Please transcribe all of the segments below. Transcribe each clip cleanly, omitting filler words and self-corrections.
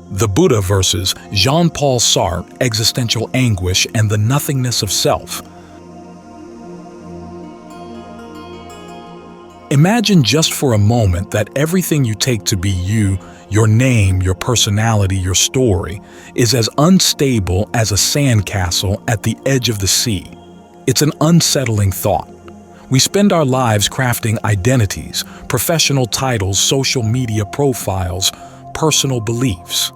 The Buddha versus Jean-Paul Sartre, Existential Anguish, and the Nothingness of Self. Imagine just for a moment that everything you take to be you, your name, your personality, your story, is as unstable as a sandcastle at the edge of the sea. It's an unsettling thought. We spend our lives crafting identities, professional titles, social media profiles, personal beliefs.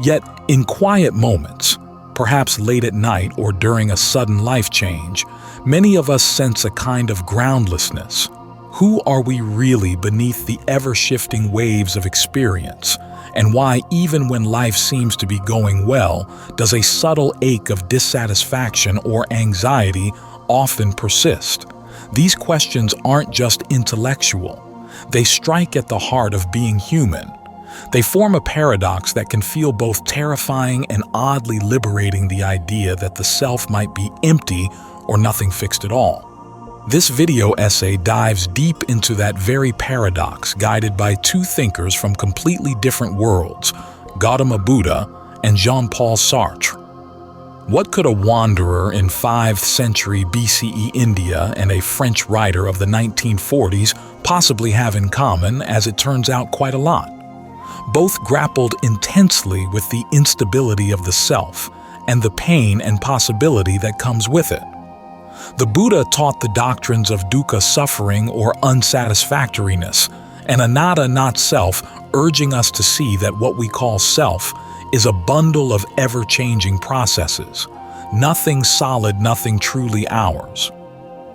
Yet, in quiet moments, perhaps late at night or during a sudden life change, many of us sense a kind of groundlessness. Who are we really beneath the ever-shifting waves of experience? And why, even when life seems to be going well, does a subtle ache of dissatisfaction or anxiety often persist? These questions aren't just intellectual. They strike at the heart of being human. They form a paradox that can feel both terrifying and oddly liberating, the idea that the self might be empty or nothing fixed at all. This video essay dives deep into that very paradox, guided by two thinkers from completely different worlds, Gautama Buddha and Jean-Paul Sartre. What could a wanderer in 5th century BCE India and a French writer of the 1940s possibly have in common? As it turns out, quite a lot. Both grappled intensely with the instability of the self and the pain and possibility that comes with it. The Buddha taught the doctrines of Dukkha, suffering or unsatisfactoriness, and Anattā, not self, urging us to see that what we call self is a bundle of ever-changing processes. Nothing solid, nothing truly ours.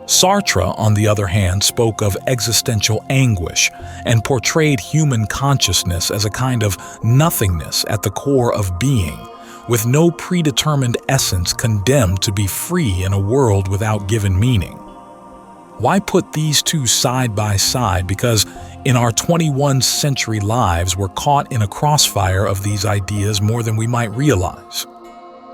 Sartre, on the other hand, spoke of existential anguish and portrayed human consciousness as a kind of nothingness at the core of being, with no predetermined essence, condemned to be free in a world without given meaning. Why put these two side by side? Because in our 21st century lives, we're caught in a crossfire of these ideas more than we might realize.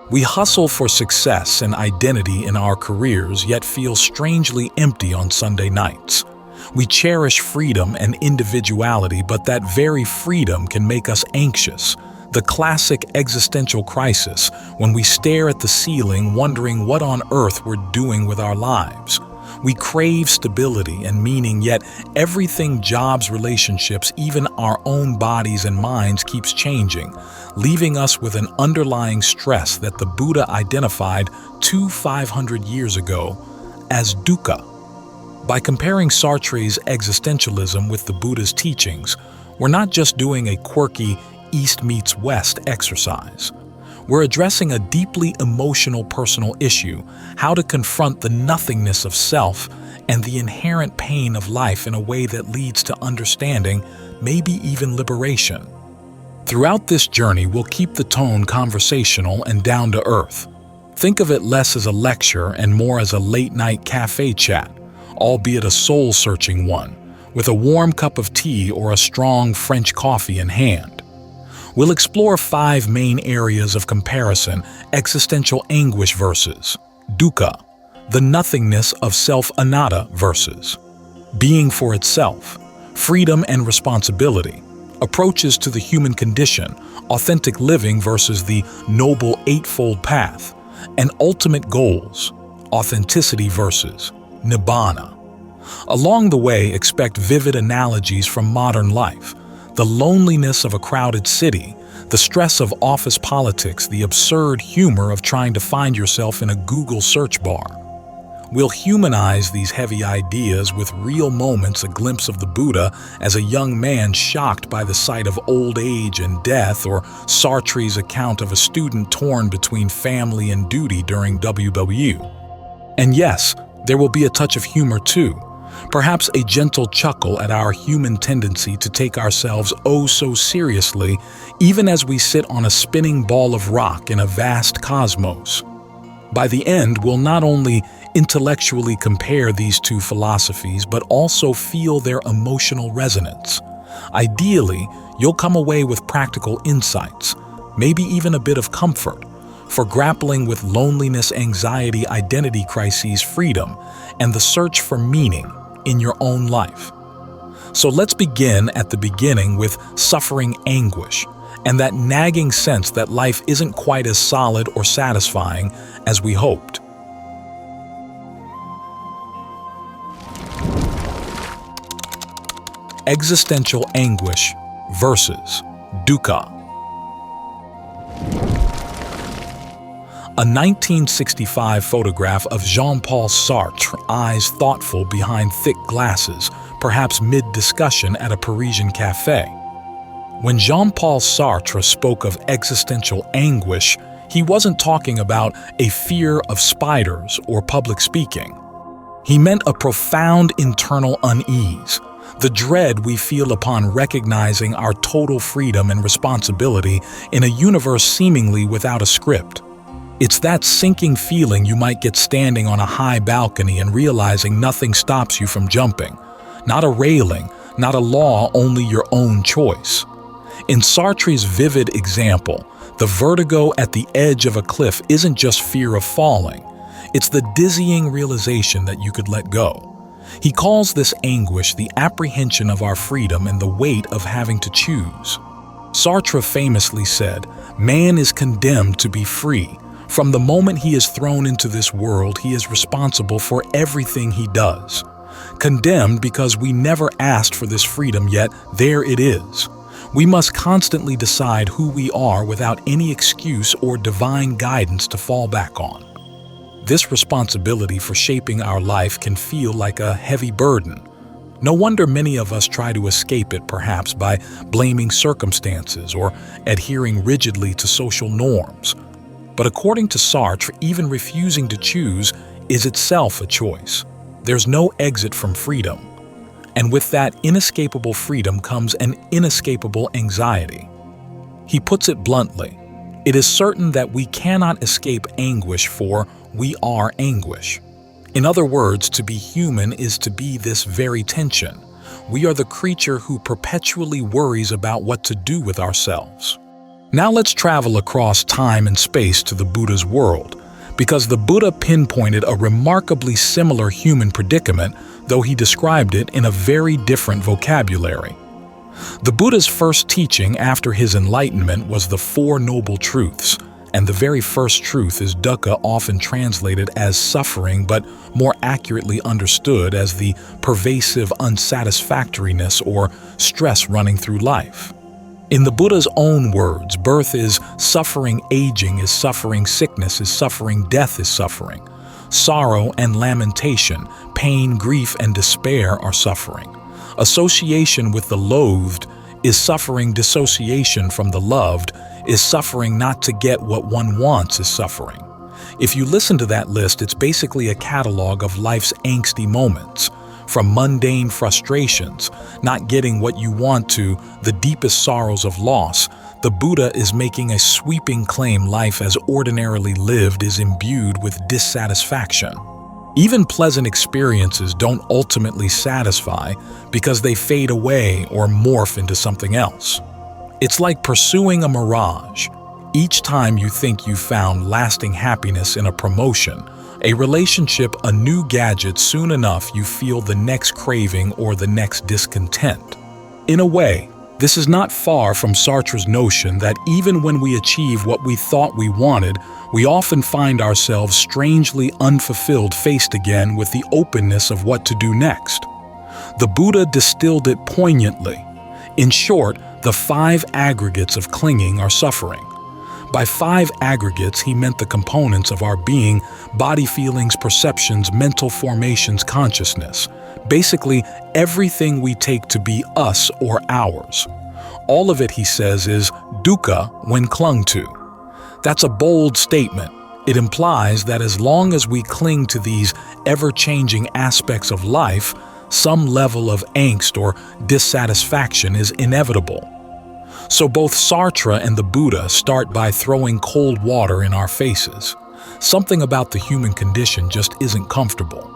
We hustle for success and identity in our careers, yet feel strangely empty on Sunday nights. We cherish freedom and individuality, but that very freedom can make us anxious. The classic existential crisis, when we stare at the ceiling wondering what on earth we're doing with our lives. We crave stability and meaning, yet everything, jobs, relationships, even our own bodies and minds, keeps changing, leaving us with an underlying stress that the Buddha identified 500 years ago as dukkha. By comparing Sartre's existentialism with the Buddha's teachings, we're not just doing a quirky East meets West exercise. We're addressing a deeply emotional personal issue: how to confront the nothingness of self and the inherent pain of life in a way that leads to understanding, maybe even liberation. Throughout this journey, we'll keep the tone conversational and down to earth. Think of it less as a lecture and more as a late-night cafe chat, albeit a soul-searching one, with a warm cup of tea or a strong French coffee in hand. We'll explore 5 main areas of comparison: existential anguish versus dukkha, the nothingness of self anattā versus being for itself, freedom and responsibility, approaches to the human condition, authentic living versus the noble eightfold path, and ultimate goals, authenticity versus nibbana. Along the way, expect vivid analogies from modern life: the loneliness of a crowded city, the stress of office politics, the absurd humor of trying to find yourself in a Google search bar. We'll humanize these heavy ideas with real moments: a glimpse of the Buddha as a young man shocked by the sight of old age and death, or Sartre's account of a student torn between family and duty during WW. And yes, there will be a touch of humor too. Perhaps a gentle chuckle at our human tendency to take ourselves oh so seriously, even as we sit on a spinning ball of rock in a vast cosmos. By the end, we'll not only intellectually compare these two philosophies, but also feel their emotional resonance. Ideally, you'll come away with practical insights, maybe even a bit of comfort, for grappling with loneliness, anxiety, identity crises, freedom, and the search for meaning in your own life. So let's begin at the beginning with suffering anguish, and that nagging sense that life isn't quite as solid or satisfying as we hoped. Existential anguish versus Dukkha. A 1965 photograph of Jean-Paul Sartre, eyes thoughtful behind thick glasses, perhaps mid-discussion at a Parisian cafe. When Jean-Paul Sartre spoke of existential anguish, he wasn't talking about a fear of spiders or public speaking. He meant a profound internal unease, the dread we feel upon recognizing our total freedom and responsibility in a universe seemingly without a script. It's that sinking feeling you might get standing on a high balcony and realizing nothing stops you from jumping. Not a railing, not a law, only your own choice. In Sartre's vivid example, the vertigo at the edge of a cliff isn't just fear of falling. It's the dizzying realization that you could let go. He calls this anguish the apprehension of our freedom and the weight of having to choose. Sartre famously said, "Man is condemned to be free. From the moment he is thrown into this world, he is responsible for everything he does." Condemned because we never asked for this freedom, yet there it is. We must constantly decide who we are without any excuse or divine guidance to fall back on. This responsibility for shaping our life can feel like a heavy burden. No wonder many of us try to escape it, perhaps by blaming circumstances or adhering rigidly to social norms. But according to Sartre, even refusing to choose is itself a choice. There's no exit from freedom. And with that inescapable freedom comes an inescapable anxiety. He puts it bluntly, it is certain that we cannot escape anguish, for we are anguish. In other words, to be human is to be this very tension. We are the creature who perpetually worries about what to do with ourselves. Now let's travel across time and space to the Buddha's world, because the Buddha pinpointed a remarkably similar human predicament, though he described it in a very different vocabulary. The Buddha's first teaching after his enlightenment was the Four Noble Truths, and the very first truth is dukkha, often translated as suffering, but more accurately understood as the pervasive unsatisfactoriness or stress running through life. In the Buddha's own words, birth is suffering, aging is suffering, sickness is suffering, death is suffering. Sorrow and lamentation, pain, grief, and despair are suffering. Association with the loathed is suffering, dissociation from the loved is suffering, not to get what one wants is suffering. If you listen to that list, it's basically a catalog of life's angsty moments. From mundane frustrations, not getting what you want, to the deepest sorrows of loss, the Buddha is making a sweeping claim life as ordinarily lived is imbued with dissatisfaction. Even pleasant experiences don't ultimately satisfy because they fade away or morph into something else. It's like pursuing a mirage. Each time you think you've found lasting happiness in a promotion, a relationship, a new gadget, soon enough you feel the next craving or the next discontent. In a way, this is not far from Sartre's notion that even when we achieve what we thought we wanted, we often find ourselves strangely unfulfilled, faced again with the openness of what to do next. The Buddha distilled it poignantly. In short, the 5 aggregates of clinging are suffering. By 5 aggregates, he meant the components of our being: body, feelings, perceptions, mental formations, consciousness. Basically, everything we take to be us or ours. All of it, he says, is dukkha when clung to. That's a bold statement. It implies that as long as we cling to these ever-changing aspects of life, some level of angst or dissatisfaction is inevitable. So both Sartre and the Buddha start by throwing cold water in our faces. Something about the human condition just isn't comfortable.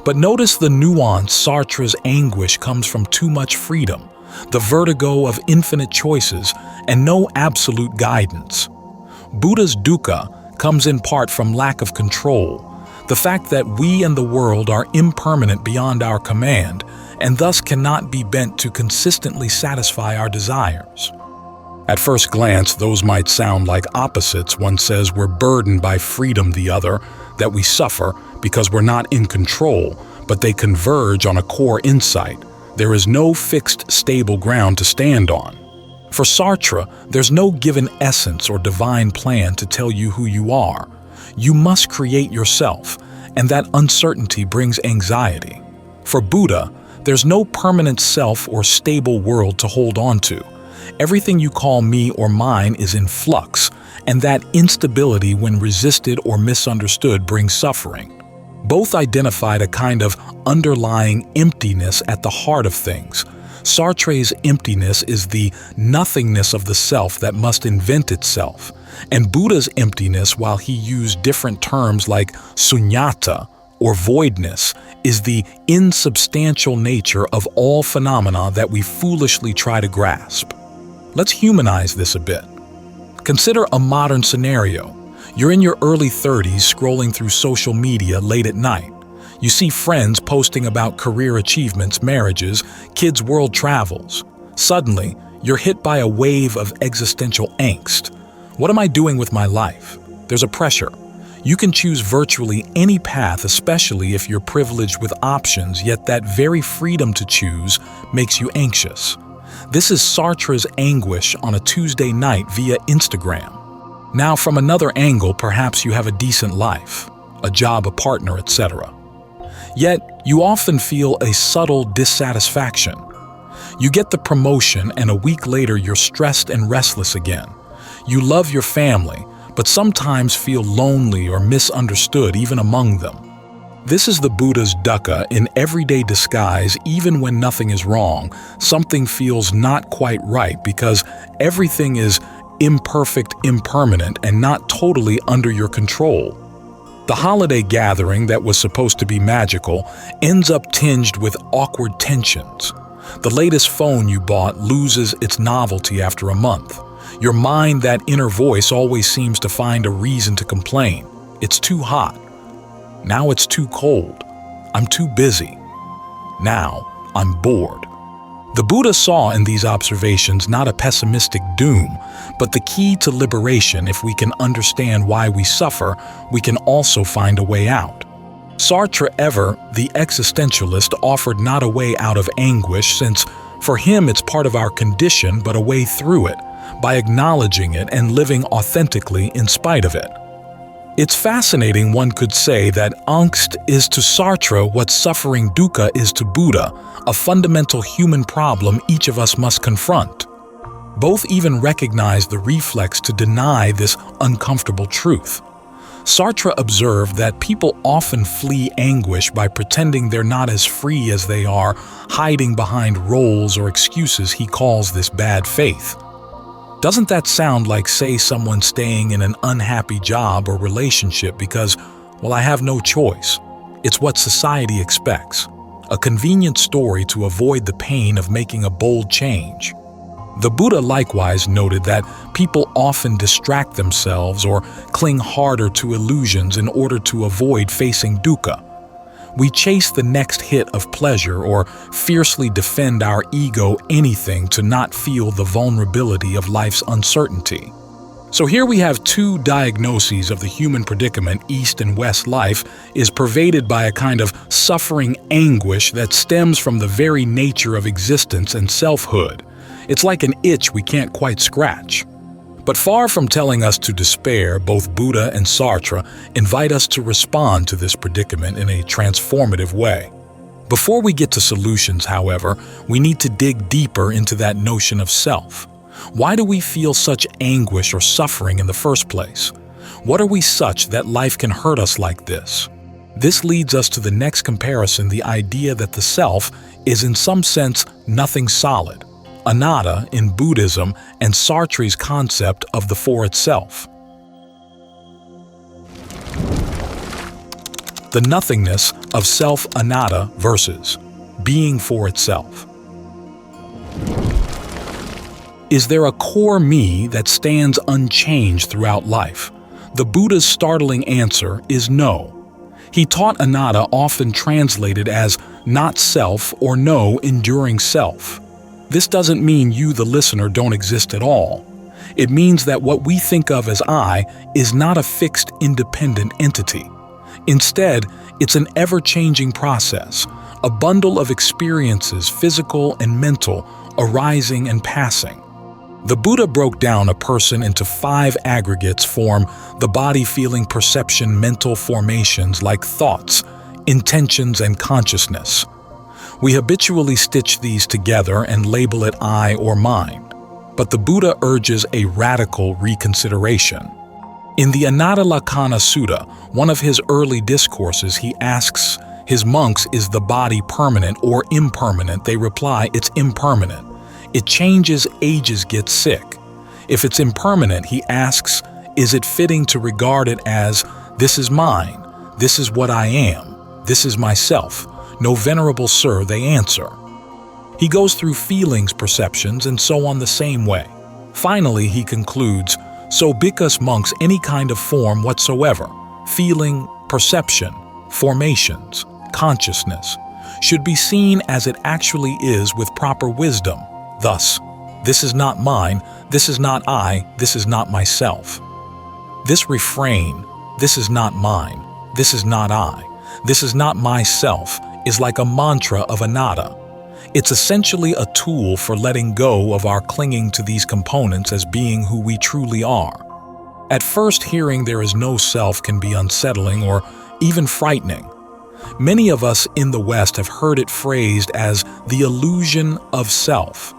But notice the nuance. Sartre's anguish comes from too much freedom, the vertigo of infinite choices, and no absolute guidance. Buddha's dukkha comes in part from lack of control, the fact that we and the world are impermanent beyond our command, and thus cannot be bent to consistently satisfy our desires. At first glance, those might sound like opposites. One says we're burdened by freedom, the other, that we suffer because we're not in control, but they converge on a core insight. There is no fixed, stable ground to stand on. For Sartre, there's no given essence or divine plan to tell you who you are. You must create yourself, and that uncertainty brings anxiety. For Buddha, there's no permanent self or stable world to hold on to. Everything you call me or mine is in flux, and that instability, when resisted or misunderstood, brings suffering. Both identified a kind of underlying emptiness at the heart of things. Sartre's emptiness is the nothingness of the self that must invent itself, and Buddha's emptiness, while he used different terms like sunyata or voidness, is the insubstantial nature of all phenomena that we foolishly try to grasp. Let's humanize this a bit. Consider a modern scenario. You're in your early 30s scrolling through social media late at night. You see friends posting about career achievements, marriages, kids' world travels. Suddenly, you're hit by a wave of existential angst. What am I doing with my life? There's a pressure. You can choose virtually any path, especially if you're privileged with options, yet that very freedom to choose makes you anxious. This is Sartre's anguish on a Tuesday night via Instagram. Now, from another angle, perhaps you have a decent life, a job, a partner, etc. Yet, you often feel a subtle dissatisfaction. You get the promotion, and a week later you're stressed and restless again. You love your family, but sometimes feel lonely or misunderstood even among them. This is the Buddha's Dukkha in everyday disguise. Even when nothing is wrong, something feels not quite right because everything is imperfect, impermanent, and not totally under your control. The holiday gathering that was supposed to be magical ends up tinged with awkward tensions. The latest phone you bought loses its novelty after a month. Your mind, that inner voice, always seems to find a reason to complain. It's too hot. Now it's too cold. I'm too busy. Now I'm bored. The Buddha saw in these observations not a pessimistic doom, but the key to liberation. If we can understand why we suffer, we can also find a way out. Sartre, ever the existentialist, offered not a way out of anguish, since for him it's part of our condition, but a way through it, by acknowledging it and living authentically in spite of it. It's fascinating, one could say, that angst is to Sartre what suffering dukkha is to Buddha, a fundamental human problem each of us must confront. Both even recognize the reflex to deny this uncomfortable truth. Sartre observed that people often flee anguish by pretending they're not as free as they are, hiding behind roles or excuses. He calls this bad faith. Doesn't that sound like, say, someone staying in an unhappy job or relationship because, well, I have no choice? It's what society expects. A convenient story to avoid the pain of making a bold change. The Buddha likewise noted that people often distract themselves or cling harder to illusions in order to avoid facing dukkha. We chase the next hit of pleasure or fiercely defend our ego, anything to not feel the vulnerability of life's uncertainty. So here we have two diagnoses of the human predicament. East and West life is pervaded by a kind of suffering anguish that stems from the very nature of existence and selfhood. It's like an itch we can't quite scratch. But far from telling us to despair, both Buddha and Sartre invite us to respond to this predicament in a transformative way. Before we get to solutions, however, we need to dig deeper into that notion of self. Why do we feel such anguish or suffering in the first place? What are we such that life can hurt us like this? This leads us to the next comparison, the idea that the self is in some sense nothing solid. Anattā in Buddhism and Sartre's concept of the for itself. The nothingness of self, anattā, versus being for itself. Is there a core me that stands unchanged throughout life? The Buddha's startling answer is no. He taught anatta, often translated as not self or no enduring self. This doesn't mean you, the listener, don't exist at all. It means that what we think of as I is not a fixed, independent entity. Instead, it's an ever-changing process, a bundle of experiences, physical and mental, arising and passing. The Buddha broke down a person into 5 aggregates form the body, feeling, perception, mental formations like thoughts, intentions, and consciousness. We habitually stitch these together and label it I or mine, but the Buddha urges a radical reconsideration. In the Anattā Sutta, one of his early discourses, he asks his monks, is the body permanent or impermanent? They reply, it's impermanent. It changes, ages, gets sick. If it's impermanent, he asks, is it fitting to regard it as, this is mine, this is what I am, this is myself? No, venerable sir, they answer. He goes through feelings, perceptions, and so on the same way. Finally, he concludes, so bhikkhus, monks, any kind of form whatsoever, feeling, perception, formations, consciousness, should be seen as it actually is with proper wisdom. Thus, this is not mine, this is not I, this is not myself. This refrain, this is not mine, this is not I, this is not myself, is like a mantra of anatta. It's essentially a tool for letting go of our clinging to these components as being who we truly are. At first, hearing there is no self can be unsettling or even frightening. Many of us in the West have heard it phrased as the illusion of self.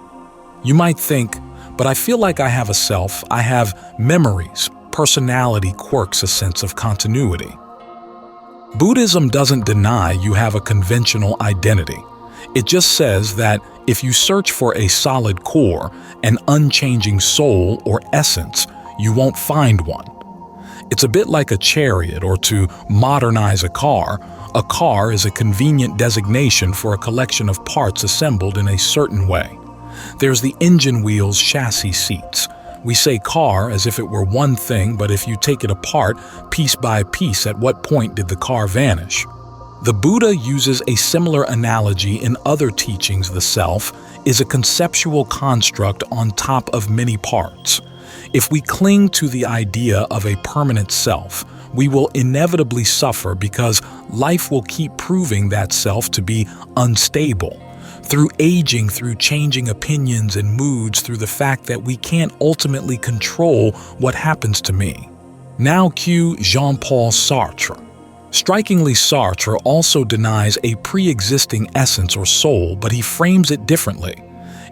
You might think, but I feel like I have a self, I have memories, personality, quirks, a sense of continuity. Buddhism doesn't deny you have a conventional identity. It just says that if you search for a solid core, an unchanging soul or essence, you won't find one. It's a bit like a chariot, or to modernize a car is a convenient designation for a collection of parts assembled in a certain way. There's the engine, wheels, chassis, seats. We say car as if it were one thing, but if you take it apart, piece by piece, at what point did the car vanish? The Buddha uses a similar analogy in other teachings. The self is a conceptual construct on top of many parts. If we cling to the idea of a permanent self, we will inevitably suffer because life will keep proving that self to be unstable. Through aging, through changing opinions and moods, through the fact that we can't ultimately control what happens to me. Now cue Jean-Paul Sartre. Strikingly, Sartre also denies a pre-existing essence or soul, but he frames it differently.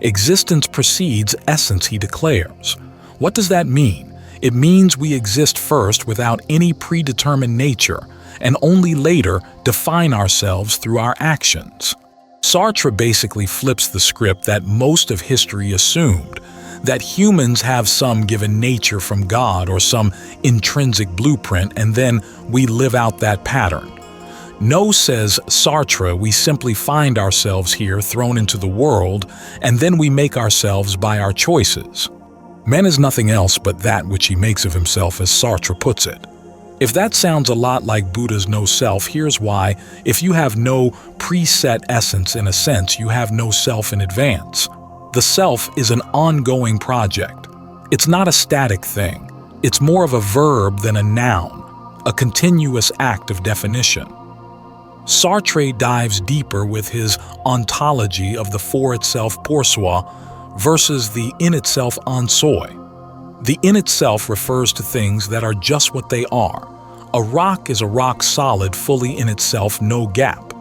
Existence precedes essence, he declares. What does that mean? It means we exist first without any predetermined nature, and only later define ourselves through our actions. Sartre basically flips the script that most of history assumed, that humans have some given nature from God or some intrinsic blueprint, and then we live out that pattern. No, says Sartre, we simply find ourselves here, thrown into the world, and then we make ourselves by our choices. Man is nothing else but that which he makes of himself, as Sartre puts it. If that sounds a lot like Buddha's no self, here's why. If you have no preset essence, in a sense, you have no self in advance. The self is an ongoing project. It's not a static thing. It's more of a verb than a noun, a continuous act of definition. Sartre dives deeper with his ontology of the for itself pour soi versus the in itself en soi. The in itself refers to things that are just what they are. A rock is a rock solid, fully in itself, no gap.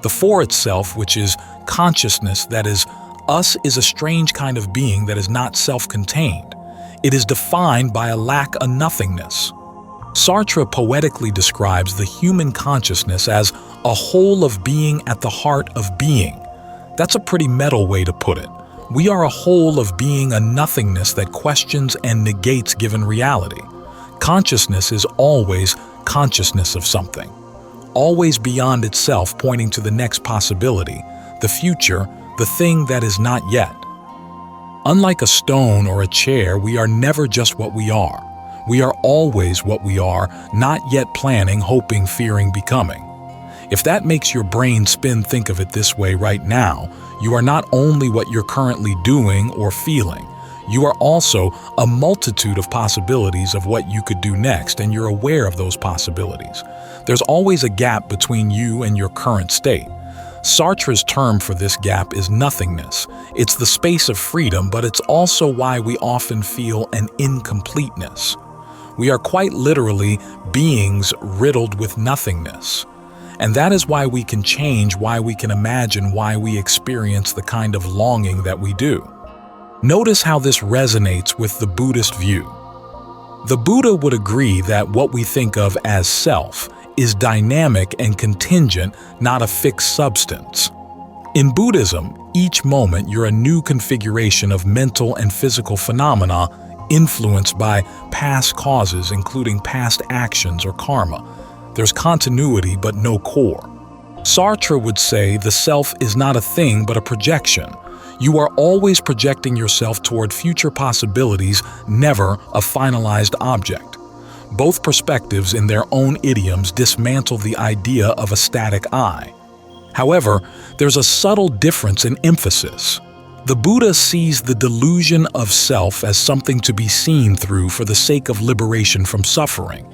The for itself, which is consciousness, that is, us, is a strange kind of being that is not self-contained. It is defined by a lack of nothingness. Sartre poetically describes the human consciousness as a whole of being at the heart of being. That's a pretty metal way to put it. We are a whole of being, a nothingness that questions and negates given reality. Consciousness is always consciousness of something, always beyond itself, pointing to the next possibility, the future, the thing that is not yet. Unlike a stone or a chair, we are never just what we are. We are always what we are, not yet planning, hoping, fearing, becoming. If that makes your brain spin, think of it this way right now. You are not only what you're currently doing or feeling, you are also a multitude of possibilities of what you could do next, and you're aware of those possibilities. There's always a gap between you and your current state. Sartre's term for this gap is nothingness. It's the space of freedom, but it's also why we often feel an incompleteness. We are quite literally beings riddled with nothingness. And that is why we can change, why we can imagine, why we experience the kind of longing that we do. Notice how this resonates with the Buddhist view. The Buddha would agree that what we think of as self is dynamic and contingent, not a fixed substance. In Buddhism, each moment you're a new configuration of mental and physical phenomena influenced by past causes, including past actions or karma. There's continuity but no core. Sartre would say the self is not a thing but a projection. You are always projecting yourself toward future possibilities, never a finalized object. Both perspectives in their own idioms dismantle the idea of a static I. However, there's a subtle difference in emphasis. The Buddha sees the delusion of self as something to be seen through for the sake of liberation from suffering.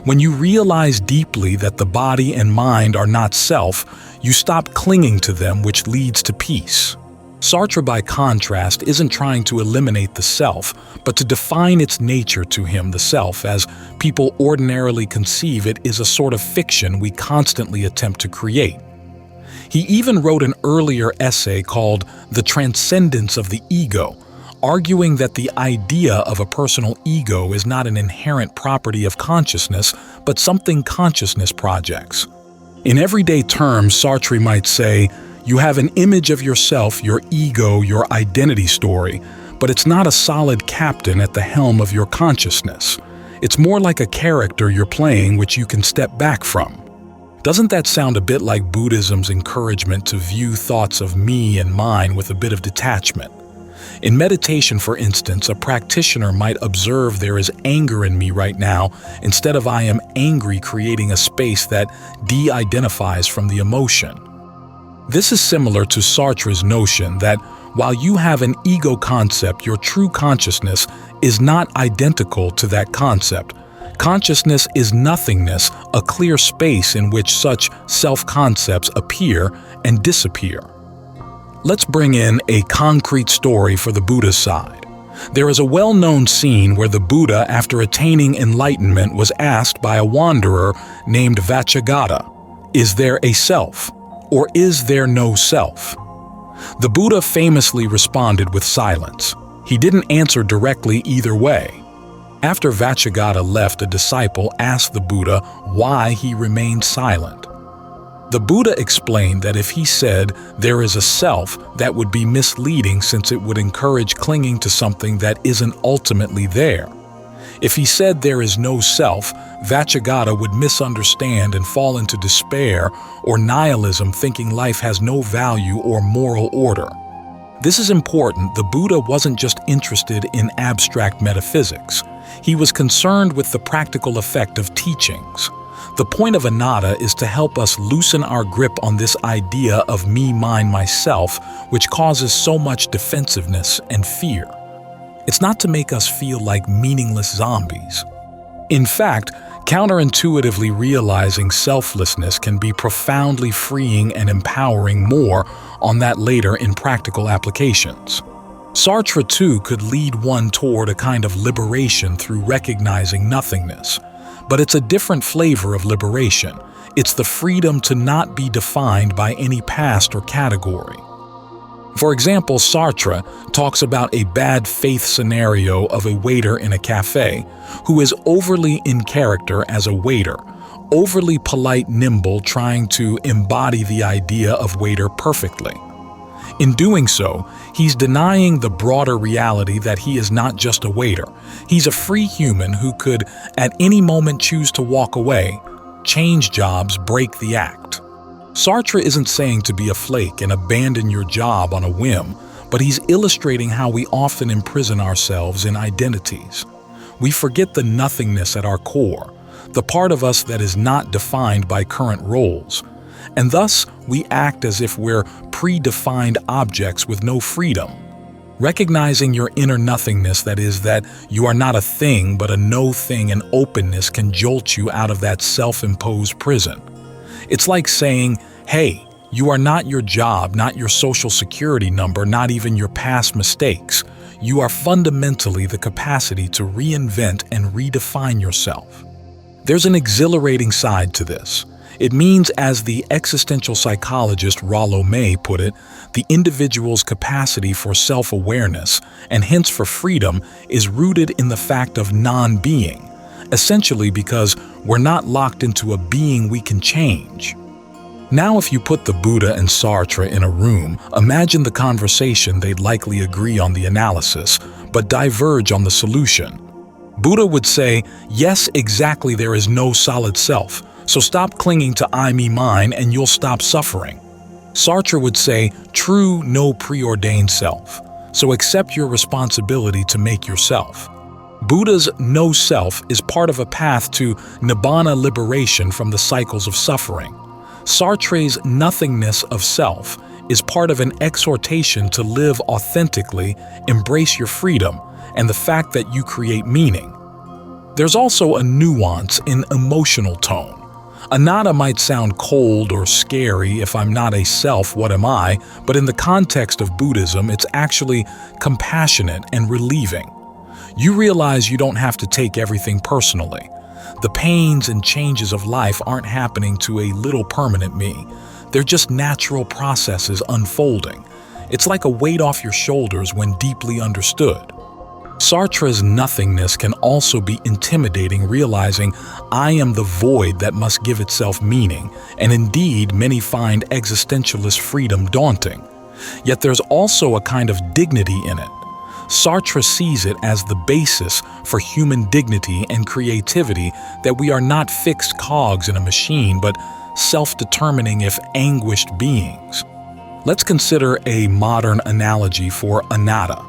When you realize deeply that the body and mind are not self, you stop clinging to them, which leads to peace. Sartre, by contrast, isn't trying to eliminate the self, but to define its nature. To him, the self, as people ordinarily conceive it, is a sort of fiction we constantly attempt to create. He even wrote an earlier essay called The Transcendence of the Ego, arguing that the idea of a personal ego is not an inherent property of consciousness, but something consciousness projects. In everyday terms, Sartre might say, you have an image of yourself, your ego, your identity story, but it's not a solid captain at the helm of your consciousness. It's more like a character you're playing which you can step back from. Doesn't that sound a bit like Buddhism's encouragement to view thoughts of me and mine with a bit of detachment? In meditation, for instance, a practitioner might observe there is anger in me right now instead of I am angry, creating a space that de-identifies from the emotion. This is similar to Sartre's notion that while you have an ego concept, your true consciousness is not identical to that concept. Consciousness is nothingness, a clear space in which such self-concepts appear and disappear. Let's bring in a concrete story for the Buddha's side. There is a well-known scene where the Buddha, after attaining enlightenment, was asked by a wanderer named Vacchagotta, "Is there a self? Or is there no self?" The Buddha famously responded with silence. He didn't answer directly either way. After Vacchagotta left, a disciple asked the Buddha why he remained silent. The Buddha explained that if he said there is a self, that would be misleading since it would encourage clinging to something that isn't ultimately there. If he said there is no self, Vacchagotta would misunderstand and fall into despair or nihilism, thinking life has no value or moral order. This is important. The Buddha wasn't just interested in abstract metaphysics. He was concerned with the practical effect of teachings. The point of Anattā is to help us loosen our grip on this idea of me, mine, myself, which causes so much defensiveness and fear. It's not to make us feel like meaningless zombies. In fact, counterintuitively realizing selflessness can be profoundly freeing and empowering. More on that later in practical applications. Sartre too could lead one toward a kind of liberation through recognizing nothingness. But it's a different flavor of liberation. It's the freedom to not be defined by any past or category. For example, Sartre talks about a bad faith scenario of a waiter in a cafe who is overly in character as a waiter, overly polite, nimble, trying to embody the idea of waiter perfectly. In doing so, he's denying the broader reality that he is not just a waiter. He's a free human who could at any moment choose to walk away, change jobs, break the act. Sartre isn't saying to be a flake and abandon your job on a whim, but he's illustrating how we often imprison ourselves in identities. We forget the nothingness at our core, the part of us that is not defined by current roles. And thus, we act as if we're predefined objects with no freedom. Recognizing your inner nothingness, that is, that you are not a thing but a no thing, and openness can jolt you out of that self-imposed prison. It's like saying, hey, you are not your job, not your social security number, not even your past mistakes. You are fundamentally the capacity to reinvent and redefine yourself. There's an exhilarating side to this. It means, as the existential psychologist Rollo May put it, the individual's capacity for self-awareness, and hence for freedom, is rooted in the fact of non-being, essentially because we're not locked into a being we can change. Now, if you put the Buddha and Sartre in a room, imagine the conversation. They'd likely agree on the analysis, but diverge on the solution. Buddha would say, yes, exactly, there is no solid self, so stop clinging to I, me, mine, and you'll stop suffering. Sartre would say, true, no preordained self, so accept your responsibility to make yourself. Buddha's no self is part of a path to Nibbana, liberation from the cycles of suffering. Sartre's Nothingness of Self is part of an exhortation to live authentically, embrace your freedom, and the fact that you create meaning. There's also a nuance in emotional tone. Anattā might sound cold or scary. If I'm not a self, what am I? But in the context of Buddhism, it's actually compassionate and relieving. You realize you don't have to take everything personally. The pains and changes of life aren't happening to a little permanent me. They're just natural processes unfolding. It's like a weight off your shoulders when deeply understood. Sartre's nothingness can also be intimidating, realizing I am the void that must give itself meaning, and indeed many find existentialist freedom daunting. Yet there's also a kind of dignity in it. Sartre sees it as the basis for human dignity and creativity, that we are not fixed cogs in a machine, but self-determining, if anguished beings. Let's consider a modern analogy for anattā.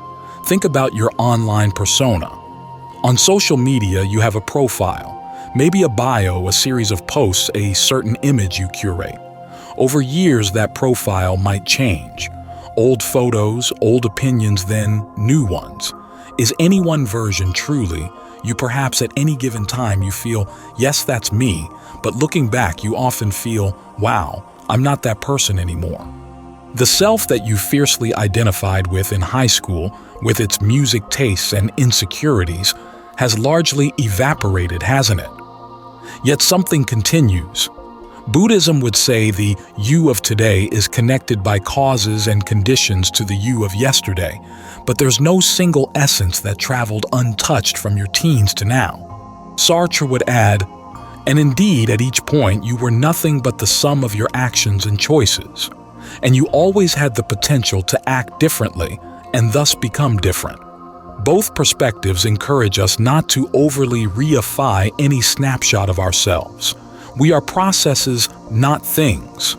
Think about your online persona. On social media, you have a profile, maybe a bio, a series of posts, a certain image you curate. Over years, that profile might change. Old photos, old opinions, then new ones. Is any one version truly you? Perhaps at any given time you feel, yes, that's me, but looking back you often feel, wow, I'm not that person anymore. The self that you fiercely identified with in high school, with its music tastes and insecurities, has largely evaporated, hasn't it? Yet something continues. Buddhism would say the you of today is connected by causes and conditions to the you of yesterday, but there's no single essence that traveled untouched from your teens to now. Sartre would add, and indeed at each point you were nothing but the sum of your actions and choices, and you always had the potential to act differently and thus become different. Both perspectives encourage us not to overly reify any snapshot of ourselves. We are processes, not things.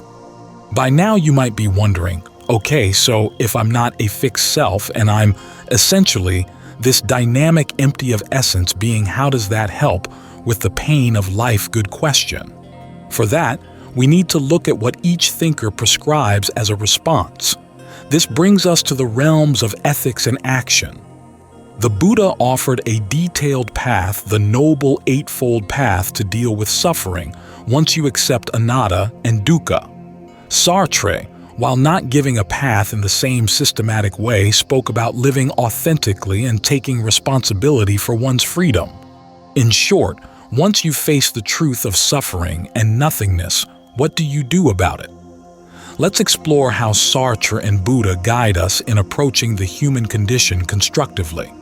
By now you might be wondering, okay, so if I'm not a fixed self and I'm essentially this dynamic empty of essence being, how does that help with the pain of life? Good question. For that, we need to look at what each thinker prescribes as a response. This brings us to the realms of ethics and action. The Buddha offered a detailed path, the noble eightfold path to deal with suffering once you accept anattā and dukkha. Sartre, while not giving a path in the same systematic way, spoke about living authentically and taking responsibility for one's freedom. In short, once you face the truth of suffering and nothingness, what do you do about it? Let's explore how Sartre and Buddha guide us in approaching the human condition constructively.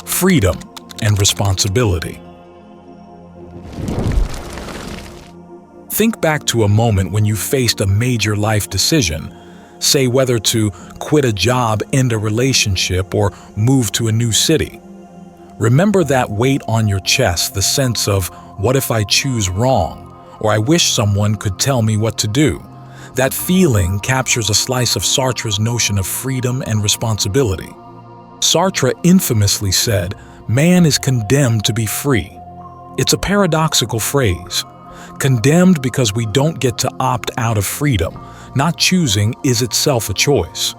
Freedom and responsibility. Think back to a moment when you faced a major life decision, say whether to quit a job, end a relationship, or move to a new city. Remember that weight on your chest, the sense of, what if I choose wrong? Or I wish someone could tell me what to do. That feeling captures a slice of Sartre's notion of freedom and responsibility. Sartre infamously said, "Man is condemned to be free." It's a paradoxical phrase. Condemned because we don't get to opt out of freedom. Not choosing is itself a choice.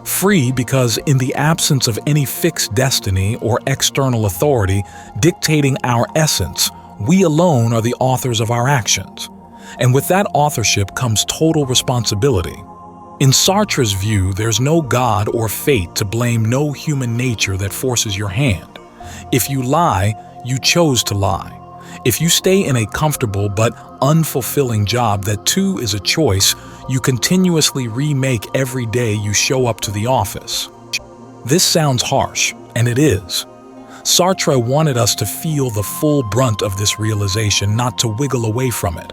Free because in the absence of any fixed destiny or external authority dictating our essence, we alone are the authors of our actions. And with that authorship comes total responsibility. In Sartre's view, there's no God or fate to blame, no human nature that forces your hand. If you lie, you chose to lie. If you stay in a comfortable but unfulfilling job, that too is a choice you continuously remake every day you show up to the office. This sounds harsh, and it is. Sartre wanted us to feel the full brunt of this realization, not to wiggle away from it.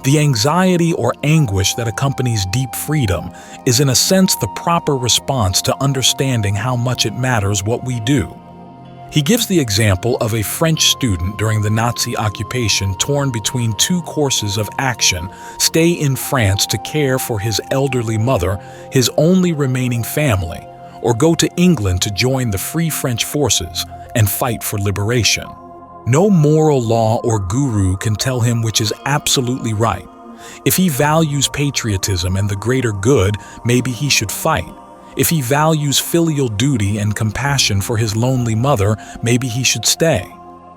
The anxiety or anguish that accompanies deep freedom is in a sense the proper response to understanding how much it matters what we do. He gives the example of a French student during the Nazi occupation torn between two courses of action: stay in France to care for his elderly mother, his only remaining family, or go to England to join the Free French forces and fight for liberation. No moral law or guru can tell him which is absolutely right. If he values patriotism and the greater good, maybe he should fight. If he values filial duty and compassion for his lonely mother, maybe he should stay.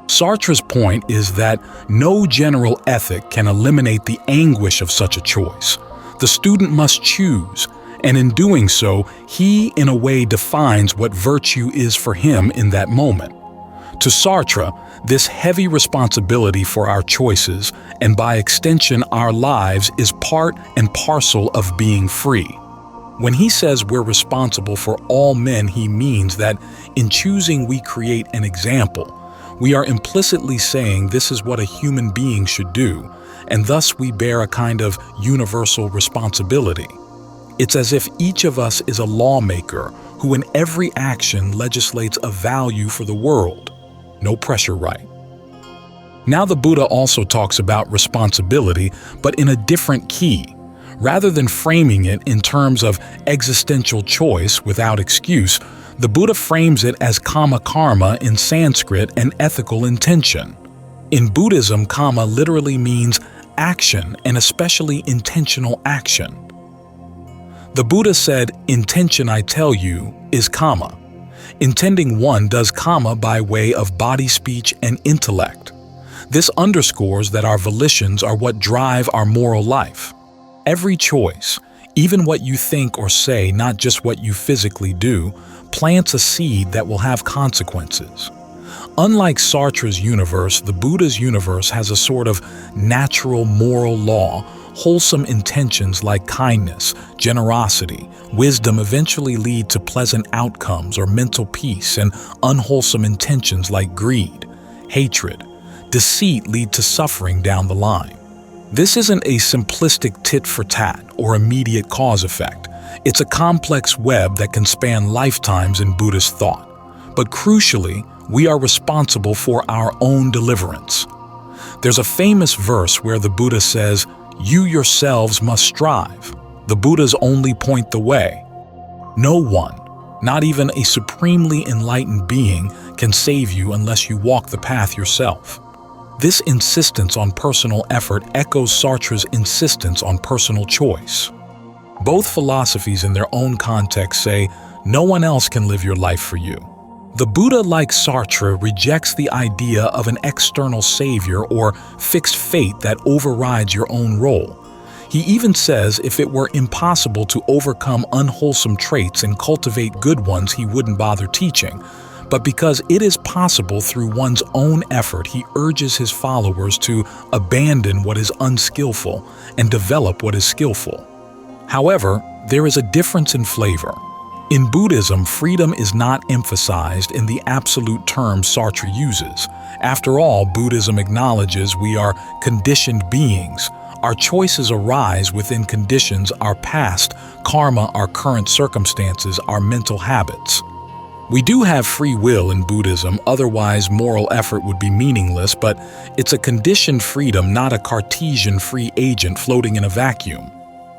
Sartre's point is that no general ethic can eliminate the anguish of such a choice. The student must choose, and in doing so, he in a way defines what virtue is for him in that moment. To Sartre, this heavy responsibility for our choices, and by extension our lives, is part and parcel of being free. When he says we're responsible for all men, he means that in choosing we create an example. We are implicitly saying this is what a human being should do, and thus we bear a kind of universal responsibility. It's as if each of us is a lawmaker who in every action legislates a value for the world. No pressure, right? Now the Buddha also talks about responsibility, but in a different key. Rather than framing it in terms of existential choice without excuse, the Buddha frames it as kama karma in Sanskrit and ethical intention. In Buddhism, kama literally means action, and especially intentional action. The Buddha said, "Intention, I tell you, is kama." Intending one does kama by way of body, speech, and intellect. This underscores that our volitions are what drive our moral life. Every choice, even what you think or say, not just what you physically do, plants a seed that will have consequences. Unlike Sartre's universe, the Buddha's universe has a sort of natural moral law. Wholesome intentions like kindness, generosity, wisdom eventually lead to pleasant outcomes or mental peace, and unwholesome intentions like greed, hatred, deceit lead to suffering down the line. This isn't a simplistic tit-for-tat or immediate cause-effect. It's a complex web that can span lifetimes in Buddhist thought. But crucially, we are responsible for our own deliverance. There's a famous verse where the Buddha says, "You yourselves must strive. The Buddhas only point the way." No one, not even a supremely enlightened being, can save you unless you walk the path yourself. This insistence on personal effort echoes Sartre's insistence on personal choice. Both philosophies in their own context say, no one else can live your life for you. The Buddha, like Sartre, rejects the idea of an external savior or fixed fate that overrides your own role. He even says if it were impossible to overcome unwholesome traits and cultivate good ones, he wouldn't bother teaching. But because it is possible through one's own effort, he urges his followers to abandon what is unskillful and develop what is skillful. However, there is a difference in flavor. In Buddhism, freedom is not emphasized in the absolute terms Sartre uses. After all, Buddhism acknowledges we are conditioned beings. Our choices arise within conditions, our past, karma, our current circumstances, our mental habits. We do have free will in Buddhism, otherwise moral effort would be meaningless, but it's a conditioned freedom, not a Cartesian free agent floating in a vacuum.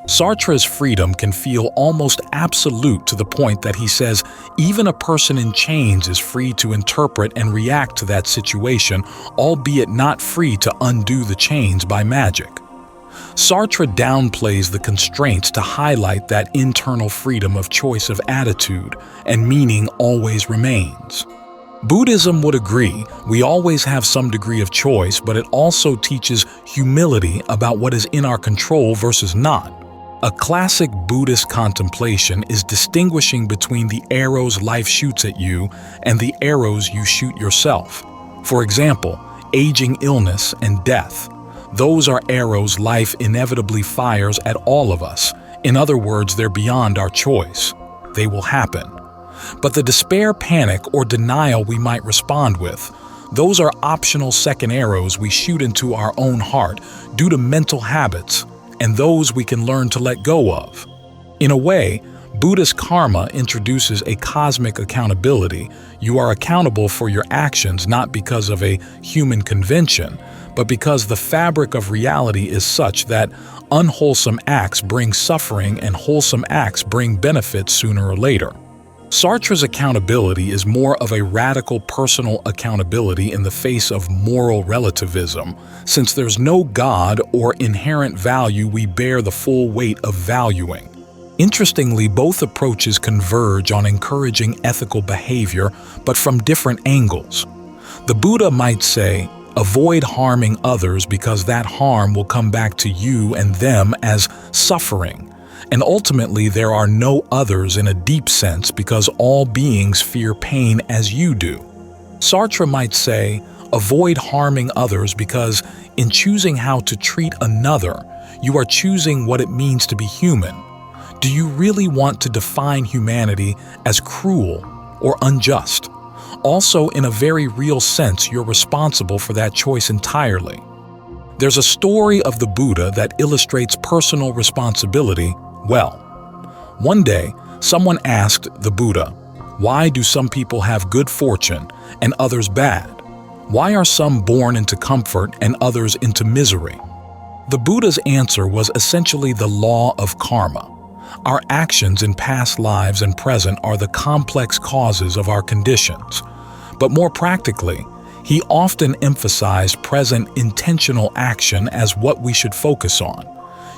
Sartre's freedom can feel almost absolute to the point that he says even a person in chains is free to interpret and react to that situation, albeit not free to undo the chains by magic. Sartre downplays the constraints to highlight that internal freedom of choice of attitude, and meaning always remains. Buddhism would agree we always have some degree of choice, but it also teaches humility about what is in our control versus not. A classic Buddhist contemplation is distinguishing between the arrows life shoots at you and the arrows you shoot yourself. For example, aging, illness, and death. Those are arrows life inevitably fires at all of us. In other words, they're beyond our choice. They will happen. But the despair, panic, or denial we might respond with, those are optional second arrows we shoot into our own heart due to mental habits, and those we can learn to let go of. In a way, Buddhist karma introduces a cosmic accountability. You are accountable for your actions not because of a human convention, but because the fabric of reality is such that unwholesome acts bring suffering and wholesome acts bring benefits sooner or later. Sartre's accountability is more of a radical personal accountability in the face of moral relativism. Since there's no God or inherent value, we bear the full weight of valuing. Interestingly, both approaches converge on encouraging ethical behavior, but from different angles. The Buddha might say, avoid harming others because that harm will come back to you and them as suffering. And ultimately, there are no others in a deep sense because all beings fear pain as you do. Sartre might say, avoid harming others because in choosing how to treat another, you are choosing what it means to be human. Do you really want to define humanity as cruel or unjust? Also, in a very real sense, you're responsible for that choice entirely. There's a story of the Buddha that illustrates personal responsibility well. One day, someone asked the Buddha, why do some people have good fortune and others bad? Why are some born into comfort and others into misery? The Buddha's answer was essentially the law of karma. Our actions in past lives and present are the complex causes of our conditions. But more practically, he often emphasized present intentional action as what we should focus on.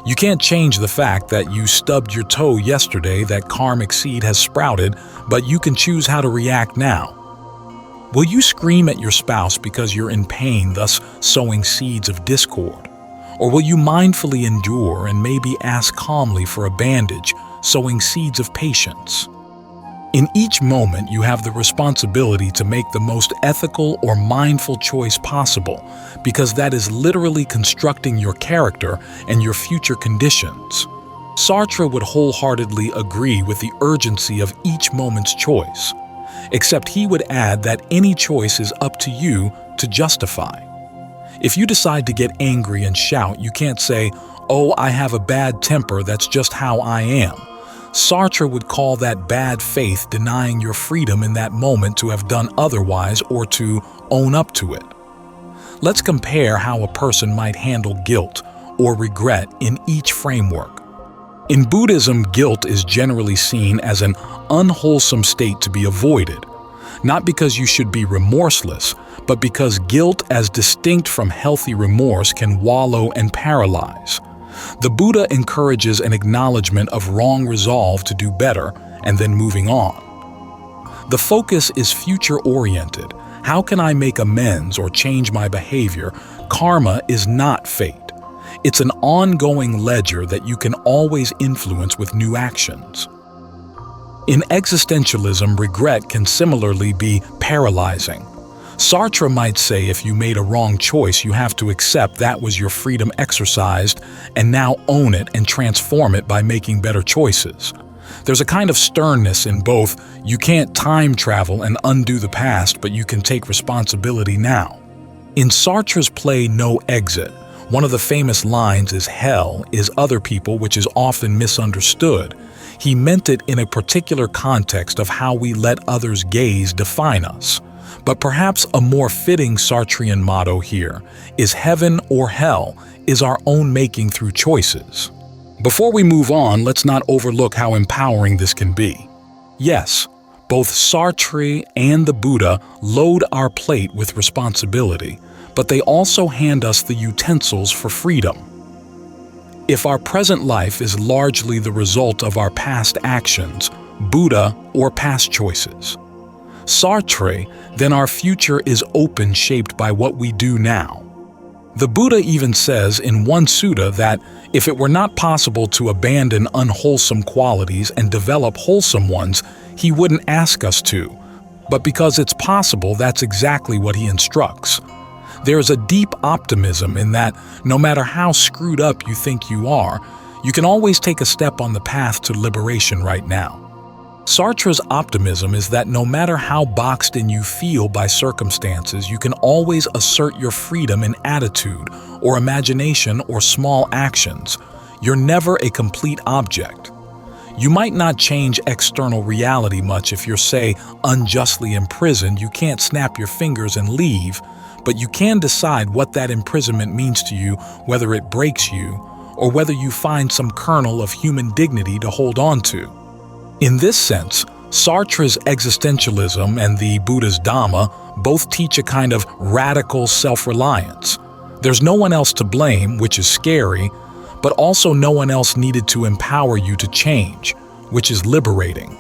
You can't change the fact that you stubbed your toe yesterday, that karmic seed has sprouted, but you can choose how to react now. Will you scream at your spouse because you're in pain, thus sowing seeds of discord? Or will you mindfully endure and maybe ask calmly for a bandage, sowing seeds of patience? In each moment, you have the responsibility to make the most ethical or mindful choice possible, because that is literally constructing your character and your future conditions. Sartre would wholeheartedly agree with the urgency of each moment's choice, except he would add that any choice is up to you to justify. If you decide to get angry and shout, you can't say, "Oh, I have a bad temper, that's just how I am." Sartre would call that bad faith, denying your freedom in that moment to have done otherwise or to own up to it. Let's compare how a person might handle guilt or regret in each framework. In Buddhism, guilt is generally seen as an unwholesome state to be avoided, not because you should be remorseless, but because guilt as distinct from healthy remorse can wallow and paralyze. The Buddha encourages an acknowledgement of wrong resolve to do better and then moving on. The focus is future-oriented. How can I make amends or change my behavior? Karma is not fate. It's an ongoing ledger that you can always influence with new actions. In existentialism, regret can similarly be paralyzing. Sartre might say if you made a wrong choice, you have to accept that was your freedom exercised and now own it and transform it by making better choices. There's a kind of sternness in both. You can't time travel and undo the past, but you can take responsibility now. In Sartre's play No Exit, one of the famous lines is "Hell is other people," which is often misunderstood. He meant it in a particular context of how we let others' gaze define us. But perhaps a more fitting Sartrean motto here is heaven or hell is our own making through choices. Before we move on, let's not overlook how empowering this can be. Yes, both Sartre and the Buddha load our plate with responsibility, but they also hand us the utensils for freedom. If our present life is largely the result of our past actions, Buddha, or past choices, Sartre, then our future is open, shaped by what we do now. The Buddha even says in one sutta that if it were not possible to abandon unwholesome qualities and develop wholesome ones, he wouldn't ask us to. But because it's possible, that's exactly what he instructs. There's a deep optimism in that no matter how screwed up you think you are, you can always take a step on the path to liberation right now. Sartre's optimism is that no matter how boxed in you feel by circumstances, you can always assert your freedom in attitude or imagination or small actions. You're never a complete object. You might not change external reality much if you're, say, unjustly imprisoned. You can't snap your fingers and leave, but you can decide what that imprisonment means to you, whether it breaks you or whether you find some kernel of human dignity to hold on to. In this sense, Sartre's existentialism and the Buddha's Dhamma both teach a kind of radical self-reliance. There's no one else to blame, which is scary, but also no one else needed to empower you to change, which is liberating.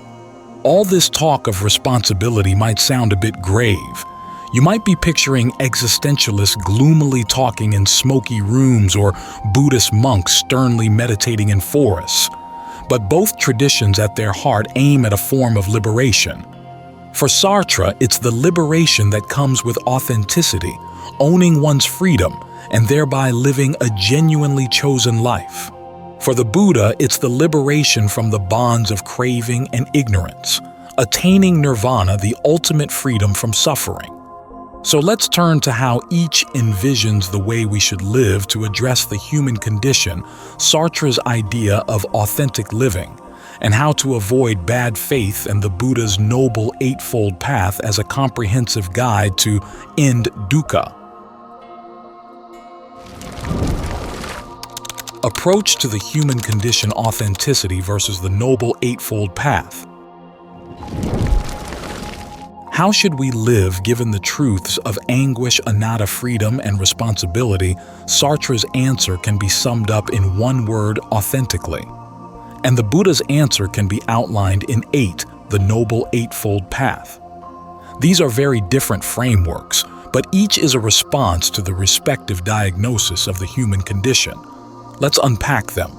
All this talk of responsibility might sound a bit grave. You might be picturing existentialists gloomily talking in smoky rooms or Buddhist monks sternly meditating in forests. But both traditions at their heart aim at a form of liberation. For Sartre, it's the liberation that comes with authenticity, owning one's freedom, and thereby living a genuinely chosen life. For the Buddha, it's the liberation from the bonds of craving and ignorance, attaining nirvana, the ultimate freedom from suffering. So let's turn to how each envisions the way we should live to address the human condition, Sartre's idea of authentic living, and how to avoid bad faith and the Buddha's noble eightfold path as a comprehensive guide to end dukkha. Approach to the human condition: authenticity versus the noble eightfold path. How should we live given the truths of anguish, anattā, freedom, and responsibility? Sartre's answer can be summed up in one word: authentically. And the Buddha's answer can be outlined in 8, the Noble Eightfold Path. These are very different frameworks, but each is a response to the respective diagnosis of the human condition. Let's unpack them.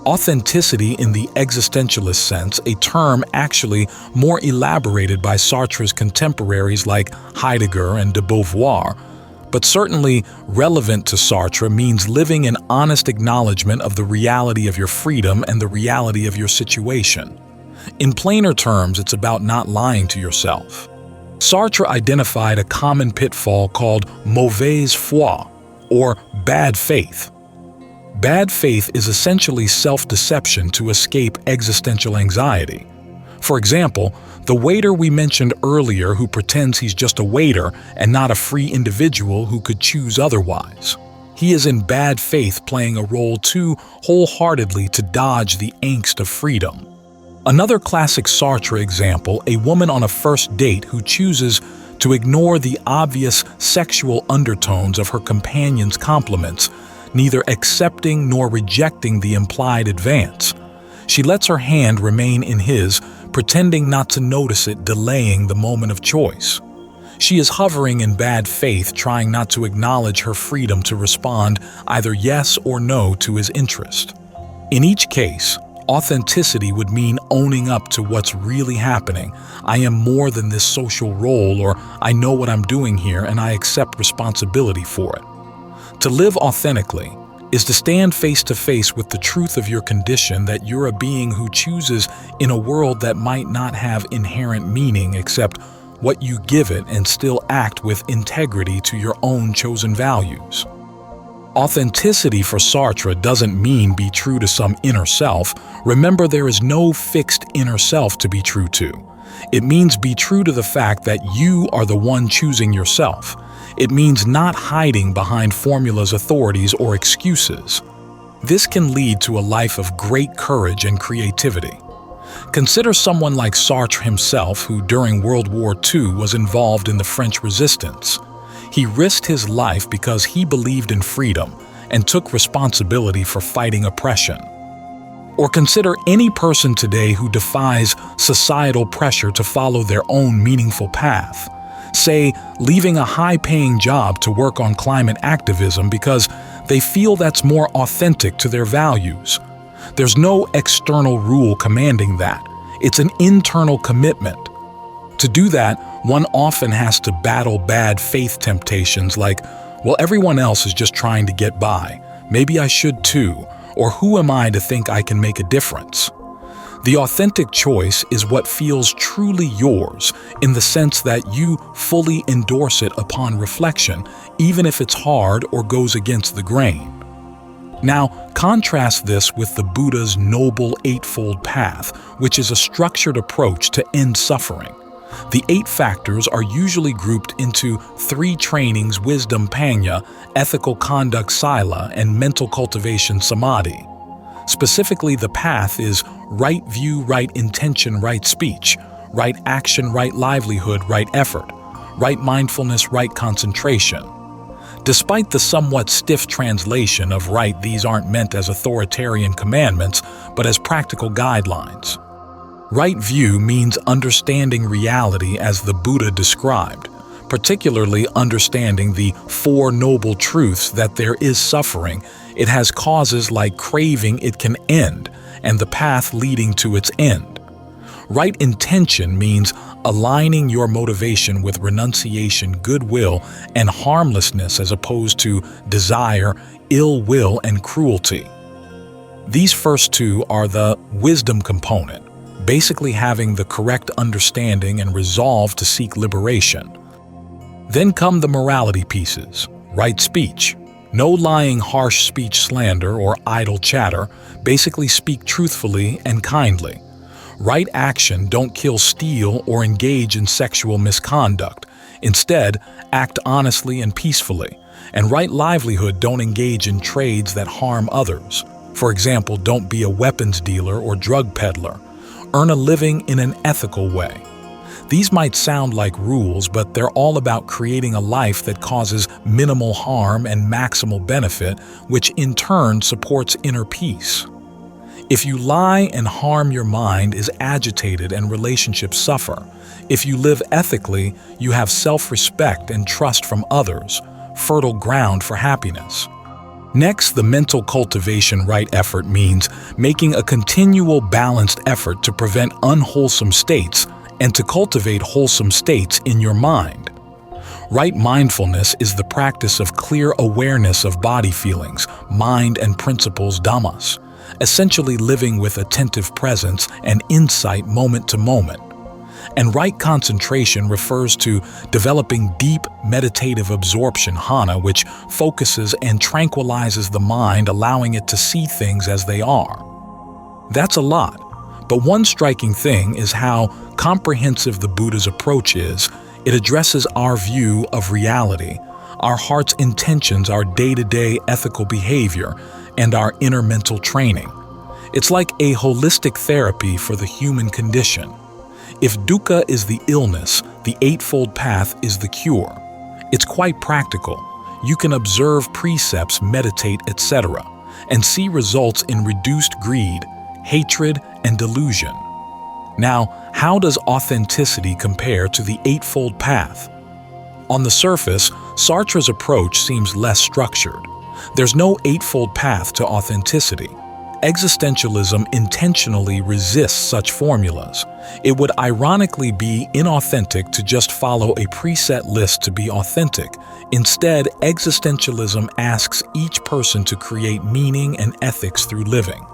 Authenticity in the existentialist sense, a term actually more elaborated by Sartre's contemporaries like Heidegger and de Beauvoir, but certainly relevant to Sartre, means living in honest acknowledgement of the reality of your freedom and the reality of your situation. In plainer terms, it's about not lying to yourself. Sartre identified a common pitfall called mauvaise foi, or bad faith. Bad faith is essentially self-deception to escape existential anxiety. For example, the waiter we mentioned earlier who pretends he's just a waiter and not a free individual who could choose otherwise. He is in bad faith, playing a role too wholeheartedly to dodge the angst of freedom. Another classic Sartre example, a woman on a first date who chooses to ignore the obvious sexual undertones of her companion's compliments, neither accepting nor rejecting the implied advance. She lets her hand remain in his, pretending not to notice it, delaying the moment of choice. She is hovering in bad faith, trying not to acknowledge her freedom to respond either yes or no to his interest. In each case, authenticity would mean owning up to what's really happening. I am more than this social role, or I know what I'm doing here and I accept responsibility for it. To live authentically is to stand face to face with the truth of your condition, that you're a being who chooses in a world that might not have inherent meaning except what you give it, and still act with integrity to your own chosen values. Authenticity for Sartre doesn't mean be true to some inner self. Remember, there is no fixed inner self to be true to. It means be true to the fact that you are the one choosing yourself. It means not hiding behind formulas, authorities, or excuses. This can lead to a life of great courage and creativity. Consider someone like Sartre himself, who during World War II was involved in the French resistance. He risked his life because he believed in freedom and took responsibility for fighting oppression. Or consider any person today who defies societal pressure to follow their own meaningful path. Say, leaving a high-paying job to work on climate activism because they feel that's more authentic to their values. There's no external rule commanding that. It's an internal commitment. To do that, one often has to battle bad faith temptations like, well, everyone else is just trying to get by. Maybe I should too. Or who am I to think I can make a difference? The authentic choice is what feels truly yours, in the sense that you fully endorse it upon reflection, even if it's hard or goes against the grain. Now, contrast this with the Buddha's Noble Eightfold Path, which is a structured approach to end suffering. The 8 factors are usually grouped into 3 trainings: wisdom panya, ethical conduct sila, and mental cultivation samadhi. Specifically, the path is right view, right intention, right speech, right action, right livelihood, right effort, right mindfulness, right concentration. Despite the somewhat stiff translation of right, these aren't meant as authoritarian commandments, but as practical guidelines. Right view means understanding reality as the Buddha described, particularly understanding the 4 noble truths that there is suffering, it has causes like craving it can end, and the path leading to its end. Right intention means aligning your motivation with renunciation, goodwill, and harmlessness as opposed to desire, ill will, and cruelty. These first 2 are the wisdom component, basically having the correct understanding and resolve to seek liberation. Then come the morality pieces: right speech, no lying, harsh speech, slander, or idle chatter, basically speak truthfully and kindly. Right action, don't kill, steal, or engage in sexual misconduct. Instead, act honestly and peacefully. And right livelihood, don't engage in trades that harm others. For example, don't be a weapons dealer or drug peddler. Earn a living in an ethical way. These might sound like rules, but they're all about creating a life that causes minimal harm and maximal benefit, which in turn supports inner peace. If you lie and harm your mind is agitated and relationships suffer. If you live ethically, you have self-respect and trust from others, fertile ground for happiness. Next, the mental cultivation right effort means making a continual balanced effort to prevent unwholesome states and to cultivate wholesome states in your mind. Right mindfulness is the practice of clear awareness of body feelings, mind and principles dhammas, essentially living with attentive presence and insight moment to moment. And right concentration refers to developing deep meditative absorption jhana, which focuses and tranquilizes the mind, allowing it to see things as they are. That's a lot. But one striking thing is how comprehensive the Buddha's approach is. It addresses our view of reality, our heart's intentions, our day-to-day ethical behavior, and our inner mental training. It's like a holistic therapy for the human condition. If dukkha is the illness, the Eightfold Path is the cure. It's quite practical. You can observe precepts, meditate, etc., and see results in reduced greed, hatred, and delusion. Now, how does authenticity compare to the Eightfold Path? On the surface, Sartre's approach seems less structured. There's no Eightfold Path to authenticity. Existentialism intentionally resists such formulas. It would ironically be inauthentic to just follow a preset list to be authentic. Instead, existentialism asks each person to create meaning and ethics through living.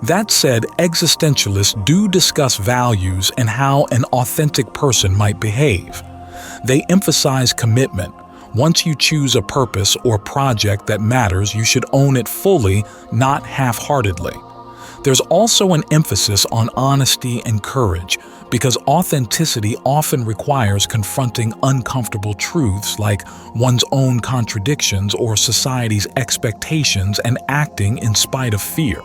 That said, existentialists do discuss values and how an authentic person might behave. They emphasize commitment. Once you choose a purpose or project that matters, you should own it fully, not half-heartedly. There's also an emphasis on honesty and courage, because authenticity often requires confronting uncomfortable truths like one's own contradictions or society's expectations and acting in spite of fear.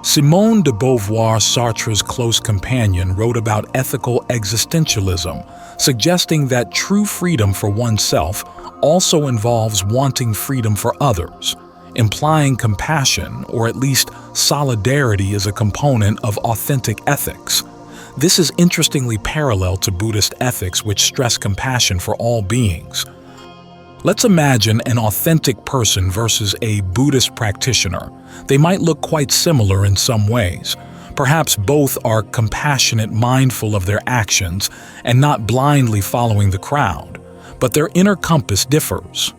Simone de Beauvoir, Sartre's close companion, wrote about ethical existentialism, suggesting that true freedom for oneself also involves wanting freedom for others, implying compassion, or at least solidarity, is a component of authentic ethics. This is interestingly parallel to Buddhist ethics, which stress compassion for all beings. Let's imagine an authentic person versus a Buddhist practitioner. They might look quite similar in some ways. Perhaps both are compassionate, mindful of their actions, and not blindly following the crowd. But their inner compass differs.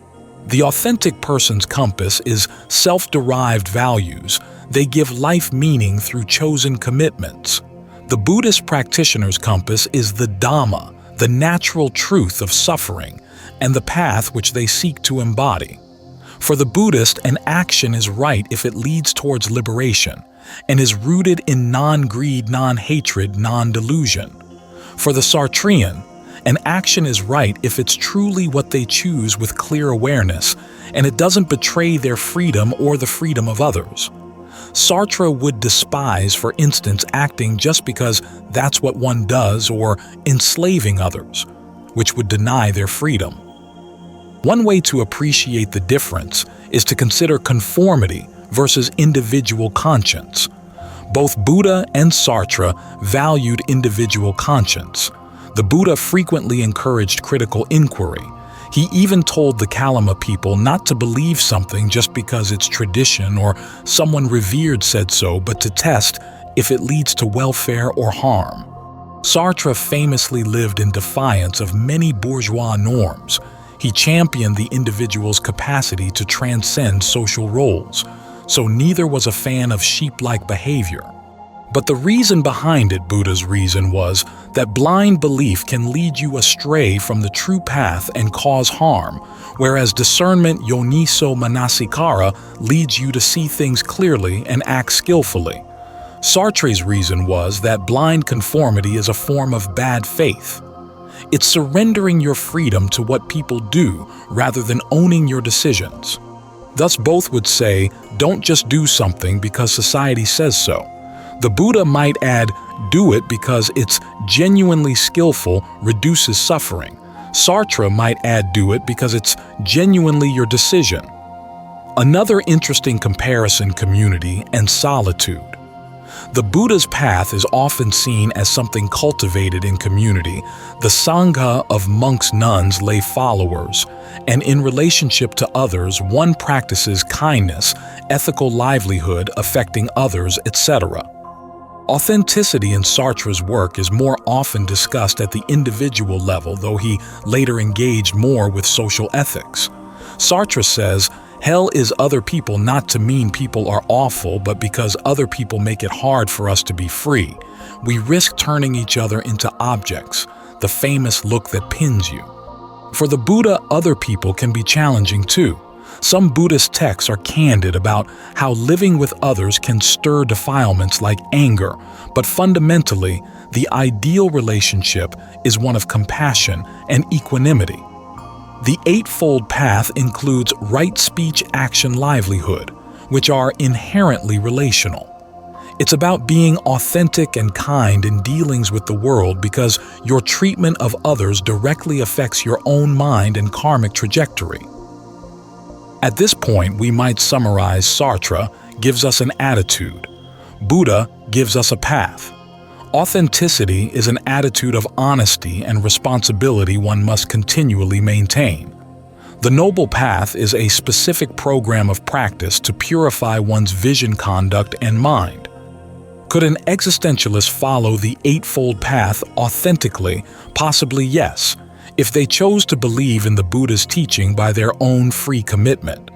The authentic person's compass is self-derived values. They give life meaning through chosen commitments. The Buddhist practitioner's compass is the Dhamma, the natural truth of suffering, and the path which they seek to embody. For the Buddhist, an action is right if it leads towards liberation and is rooted in non-greed, non-hatred, non-delusion. For the Sartrean, an action is right if it's truly what they choose with clear awareness and it doesn't betray their freedom or the freedom of others. Sartre would despise, for instance, acting just because that's what one does, or enslaving others, which would deny their freedom. One way to appreciate the difference is to consider conformity versus individual conscience. Both Buddha and Sartre valued individual conscience. The Buddha frequently encouraged critical inquiry. He even told the Kalama people not to believe something just because it's tradition or someone revered said so, but to test if it leads to welfare or harm. Sartre famously lived in defiance of many bourgeois norms. He championed the individual's capacity to transcend social roles, so neither was a fan of sheep-like behavior. But the reason behind it, Buddha's reason, was that blind belief can lead you astray from the true path and cause harm, whereas discernment, yoniso manasikara, leads you to see things clearly and act skillfully. Sartre's reason was that blind conformity is a form of bad faith. It's surrendering your freedom to what people do rather than owning your decisions. Thus, both would say, don't just do something because society says so. The Buddha might add, do it because it's genuinely skillful, reduces suffering. Sartre might add, do it because it's genuinely your decision. Another interesting comparison: community and solitude. The Buddha's path is often seen as something cultivated in community, the Sangha of monks, nuns, lay followers, and in relationship to others, one practices kindness, ethical livelihood, affecting others, etc. Authenticity in Sartre's work is more often discussed at the individual level, though he later engaged more with social ethics. Sartre says, hell is other people not to mean people are awful, but because other people make it hard for us to be free. We risk turning each other into objects, the famous look that pins you. For the Buddha, other people can be challenging too. Some Buddhist texts are candid about how living with others can stir defilements like anger, but fundamentally, the ideal relationship is one of compassion and equanimity. The Eightfold Path includes right speech, action, livelihood, which are inherently relational. It's about being authentic and kind in dealings with the world because your treatment of others directly affects your own mind and karmic trajectory. At this point, we might summarize: Sartre gives us an attitude. Buddha gives us a path. Authenticity is an attitude of honesty and responsibility one must continually maintain. The Noble Path is a specific program of practice to purify one's vision, conduct, and mind. Could an existentialist follow the Eightfold Path authentically? Possibly yes, if they chose to believe in the Buddha's teaching by their own free commitment.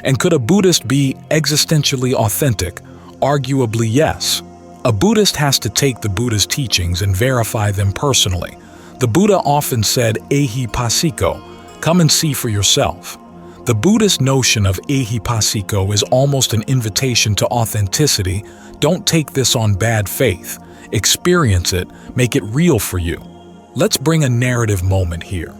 And could a Buddhist be existentially authentic? Arguably yes. A Buddhist has to take the Buddha's teachings and verify them personally. The Buddha often said, ehipassiko, come and see for yourself. The Buddhist notion of ehipassiko is almost an invitation to authenticity. Don't take this on bad faith. experience it, make it real for you. Let's bring a narrative moment here.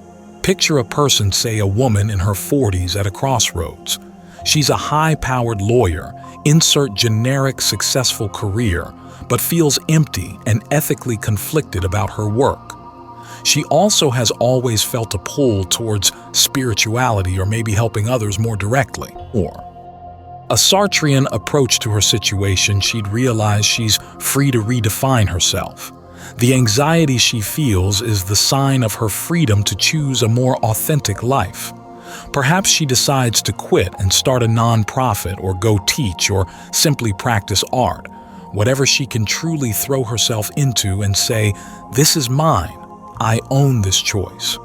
Picture a person, say a woman in her 40s at a crossroads. She's a high-powered lawyer, insert generic successful career, but feels empty and ethically conflicted about her work. She also has always felt a pull towards spirituality or maybe helping others more directly. Or a Sartrean approach to her situation, she'd realize she's free to redefine herself. The anxiety she feels is the sign of her freedom to choose a more authentic life. Perhaps she decides to quit and start a non-profit or go teach or simply practice art, whatever she can truly throw herself into and say, "This is mine. I own this choice."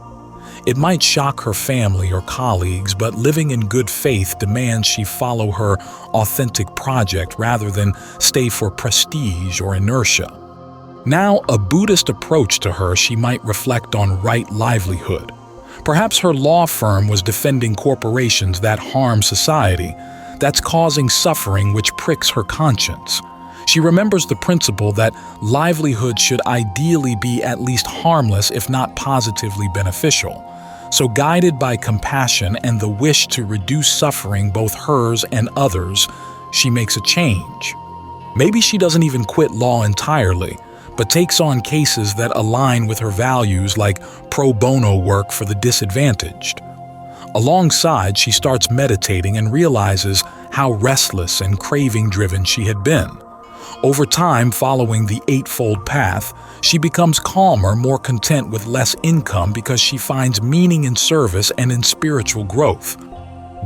It might shock her family or colleagues, but living in good faith demands she follow her authentic project rather than stay for prestige or inertia. Now, a Buddhist approach to her, she might reflect on right livelihood. Perhaps her law firm was defending corporations that harm society, that's causing suffering which pricks her conscience. She remembers the principle that livelihood should ideally be at least harmless if not positively beneficial. So guided by compassion and the wish to reduce suffering, both hers and others, she makes a change. Maybe she doesn't even quit law entirely, but takes on cases that align with her values, like pro bono work for the disadvantaged. Alongside, she starts meditating and realizes how restless and craving-driven she had been. Over time, following the Eightfold Path, she becomes calmer, more content with less income because she finds meaning in service and in spiritual growth.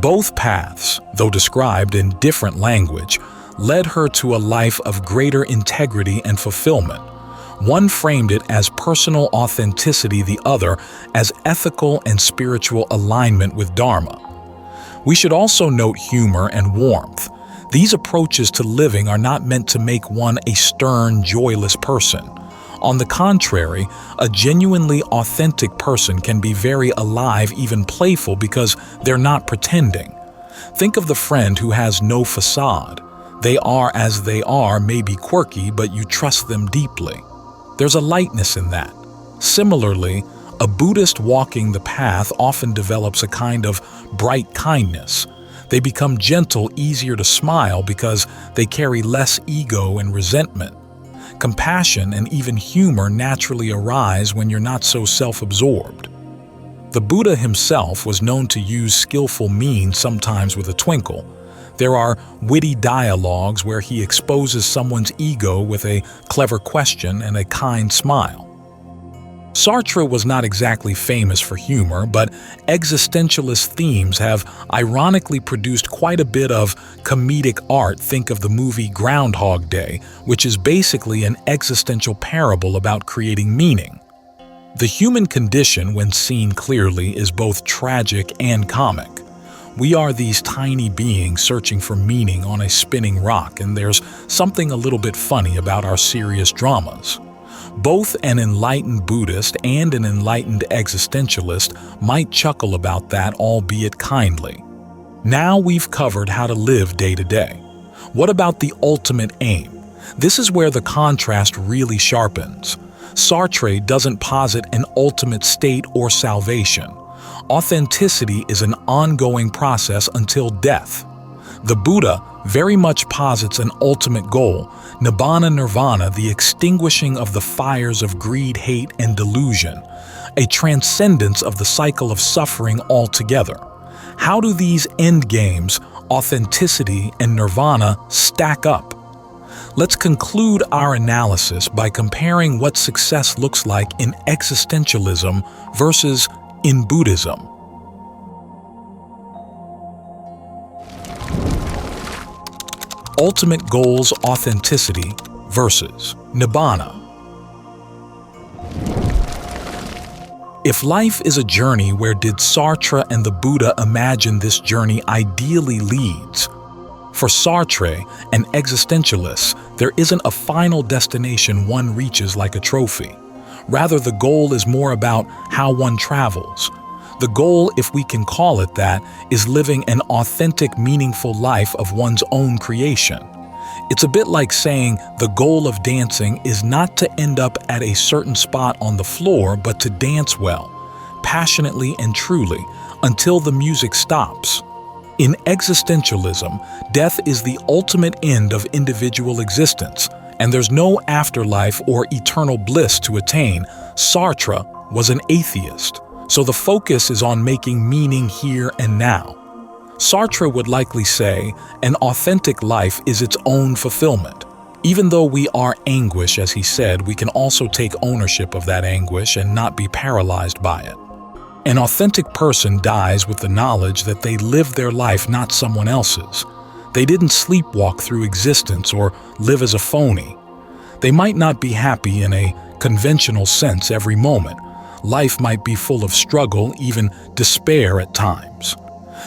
Both paths, though described in different language, led her to a life of greater integrity and fulfillment. One framed it as personal authenticity, the other as ethical and spiritual alignment with Dharma. We should also note humor and warmth. These approaches to living are not meant to make one a stern, joyless person. On the contrary, a genuinely authentic person can be very alive, even playful, because they're not pretending. Think of the friend who has no facade. They are as they are, maybe quirky, but you trust them deeply. There's a lightness in that. Similarly, a Buddhist walking the path often develops a kind of bright kindness. They become gentle, easier to smile because they carry less ego and resentment. Compassion and even humor naturally arise when you're not so self-absorbed. The Buddha himself was known to use skillful means, sometimes with a twinkle. There are witty dialogues where he exposes someone's ego with a clever question and a kind smile. Sartre was not exactly famous for humor, but existentialist themes have ironically produced quite a bit of comedic art. Think of the movie Groundhog Day, which is basically an existential parable about creating meaning. The human condition, when seen clearly, is both tragic and comic. We are these tiny beings searching for meaning on a spinning rock, and there's something a little bit funny about our serious dramas. Both an enlightened Buddhist and an enlightened existentialist might chuckle about that, albeit kindly. Now we've covered how to live day to day. What about the ultimate aim? This is where the contrast really sharpens. Sartre doesn't posit an ultimate state or salvation. Authenticity is an ongoing process until death. The Buddha very much posits an ultimate goal, Nirvana, the extinguishing of the fires of greed, hate, and delusion, a transcendence of the cycle of suffering altogether. How do these endgames, authenticity and nirvana, stack up? Let's conclude our analysis by comparing what success looks like in existentialism versus in Buddhism. Ultimate goals, authenticity versus Nibbana. If life is a journey, where did Sartre and the Buddha imagine this journey ideally leads? For Sartre, an existentialist, there isn't a final destination one reaches like a trophy. Rather, the goal is more about how one travels. The goal, if we can call it that, is living an authentic, meaningful life of one's own creation. It's a bit like saying the goal of dancing is not to end up at a certain spot on the floor, but to dance well, passionately and truly, until the music stops. In existentialism, death is the ultimate end of individual existence, and there's no afterlife or eternal bliss to attain. Sartre was an atheist, so the focus is on making meaning here and now. Sartre would likely say, an authentic life is its own fulfillment. Even though we are anguish, as he said, we can also take ownership of that anguish and not be paralyzed by it. An authentic person dies with the knowledge that they lived their life, not someone else's. They didn't sleepwalk through existence or live as a phony. They might not be happy in a conventional sense every moment. Life might be full of struggle, even despair at times.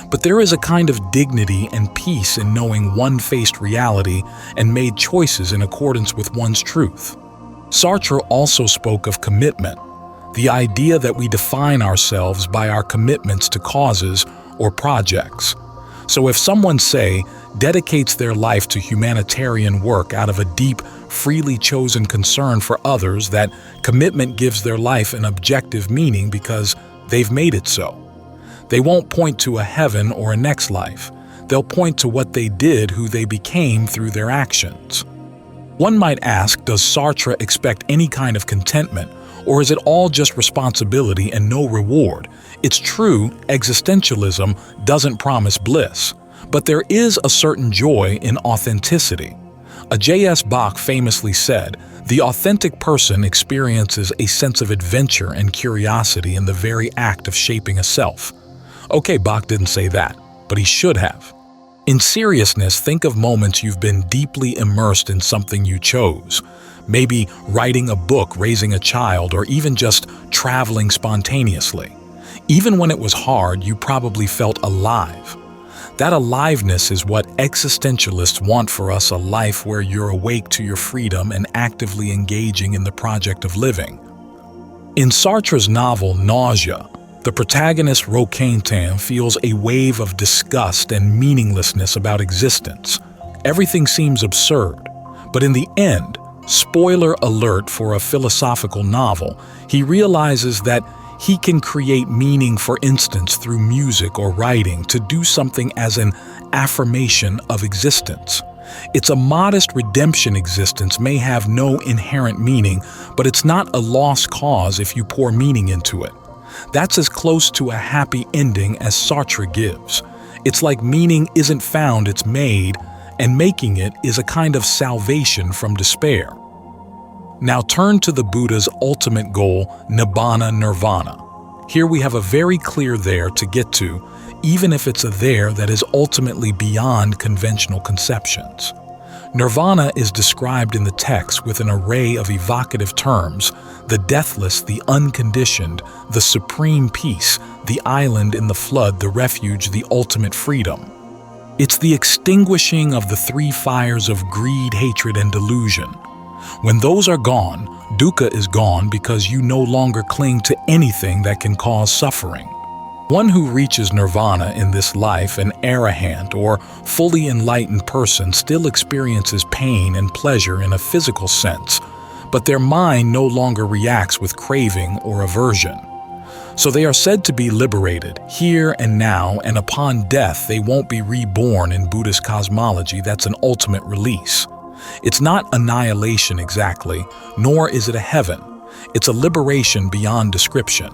But there is a kind of dignity and peace in knowing one faced reality and made choices in accordance with one's truth. Sartre also spoke of commitment, the idea that we define ourselves by our commitments to causes or projects. So if someone, say, dedicates their life to humanitarian work out of a deep, freely chosen concern for others, that commitment gives their life an objective meaning because they've made it so. They won't point to a heaven or a next life. They'll point to what they did, who they became through their actions. One might ask, does Sartre expect any kind of contentment, or is it all just responsibility and no reward? It's true, existentialism doesn't promise bliss, but there is a certain joy in authenticity. A J.S. Bach famously said, "The authentic person experiences a sense of adventure and curiosity in the very act of shaping a self." Okay, Bach didn't say that, but he should have. In seriousness, think of moments you've been deeply immersed in something you chose. Maybe writing a book, raising a child, or even just traveling spontaneously. Even when it was hard, you probably felt alive. That aliveness is what existentialists want for us, a life where you're awake to your freedom and actively engaging in the project of living. In Sartre's novel Nausea, the protagonist Roquentin feels a wave of disgust and meaninglessness about existence. Everything seems absurd, but in the end, spoiler alert for a philosophical novel, he realizes that he can create meaning, for instance, through music or writing, to do something as an affirmation of existence. It's a modest redemption. Existence may have no inherent meaning, but it's not a lost cause if you pour meaning into it. That's as close to a happy ending as Sartre gives. It's like meaning isn't found, it's made, and making it is a kind of salvation from despair. Now turn to the Buddha's ultimate goal, Nibbana, Nirvana. Here we have a very clear there to get to, even if it's a there that is ultimately beyond conventional conceptions. Nirvana is described in the text with an array of evocative terms: the deathless, the unconditioned, the supreme peace, the island in the flood, the refuge, the ultimate freedom. It's the extinguishing of the three fires of greed, hatred, and delusion. When those are gone, dukkha is gone because you no longer cling to anything that can cause suffering. One who reaches nirvana in this life, an arahant or fully enlightened person, still experiences pain and pleasure in a physical sense, but their mind no longer reacts with craving or aversion. So they are said to be liberated here and now, and upon death they won't be reborn. In Buddhist cosmology, that's an ultimate release. It's not annihilation exactly, nor is it a heaven. It's a liberation beyond description.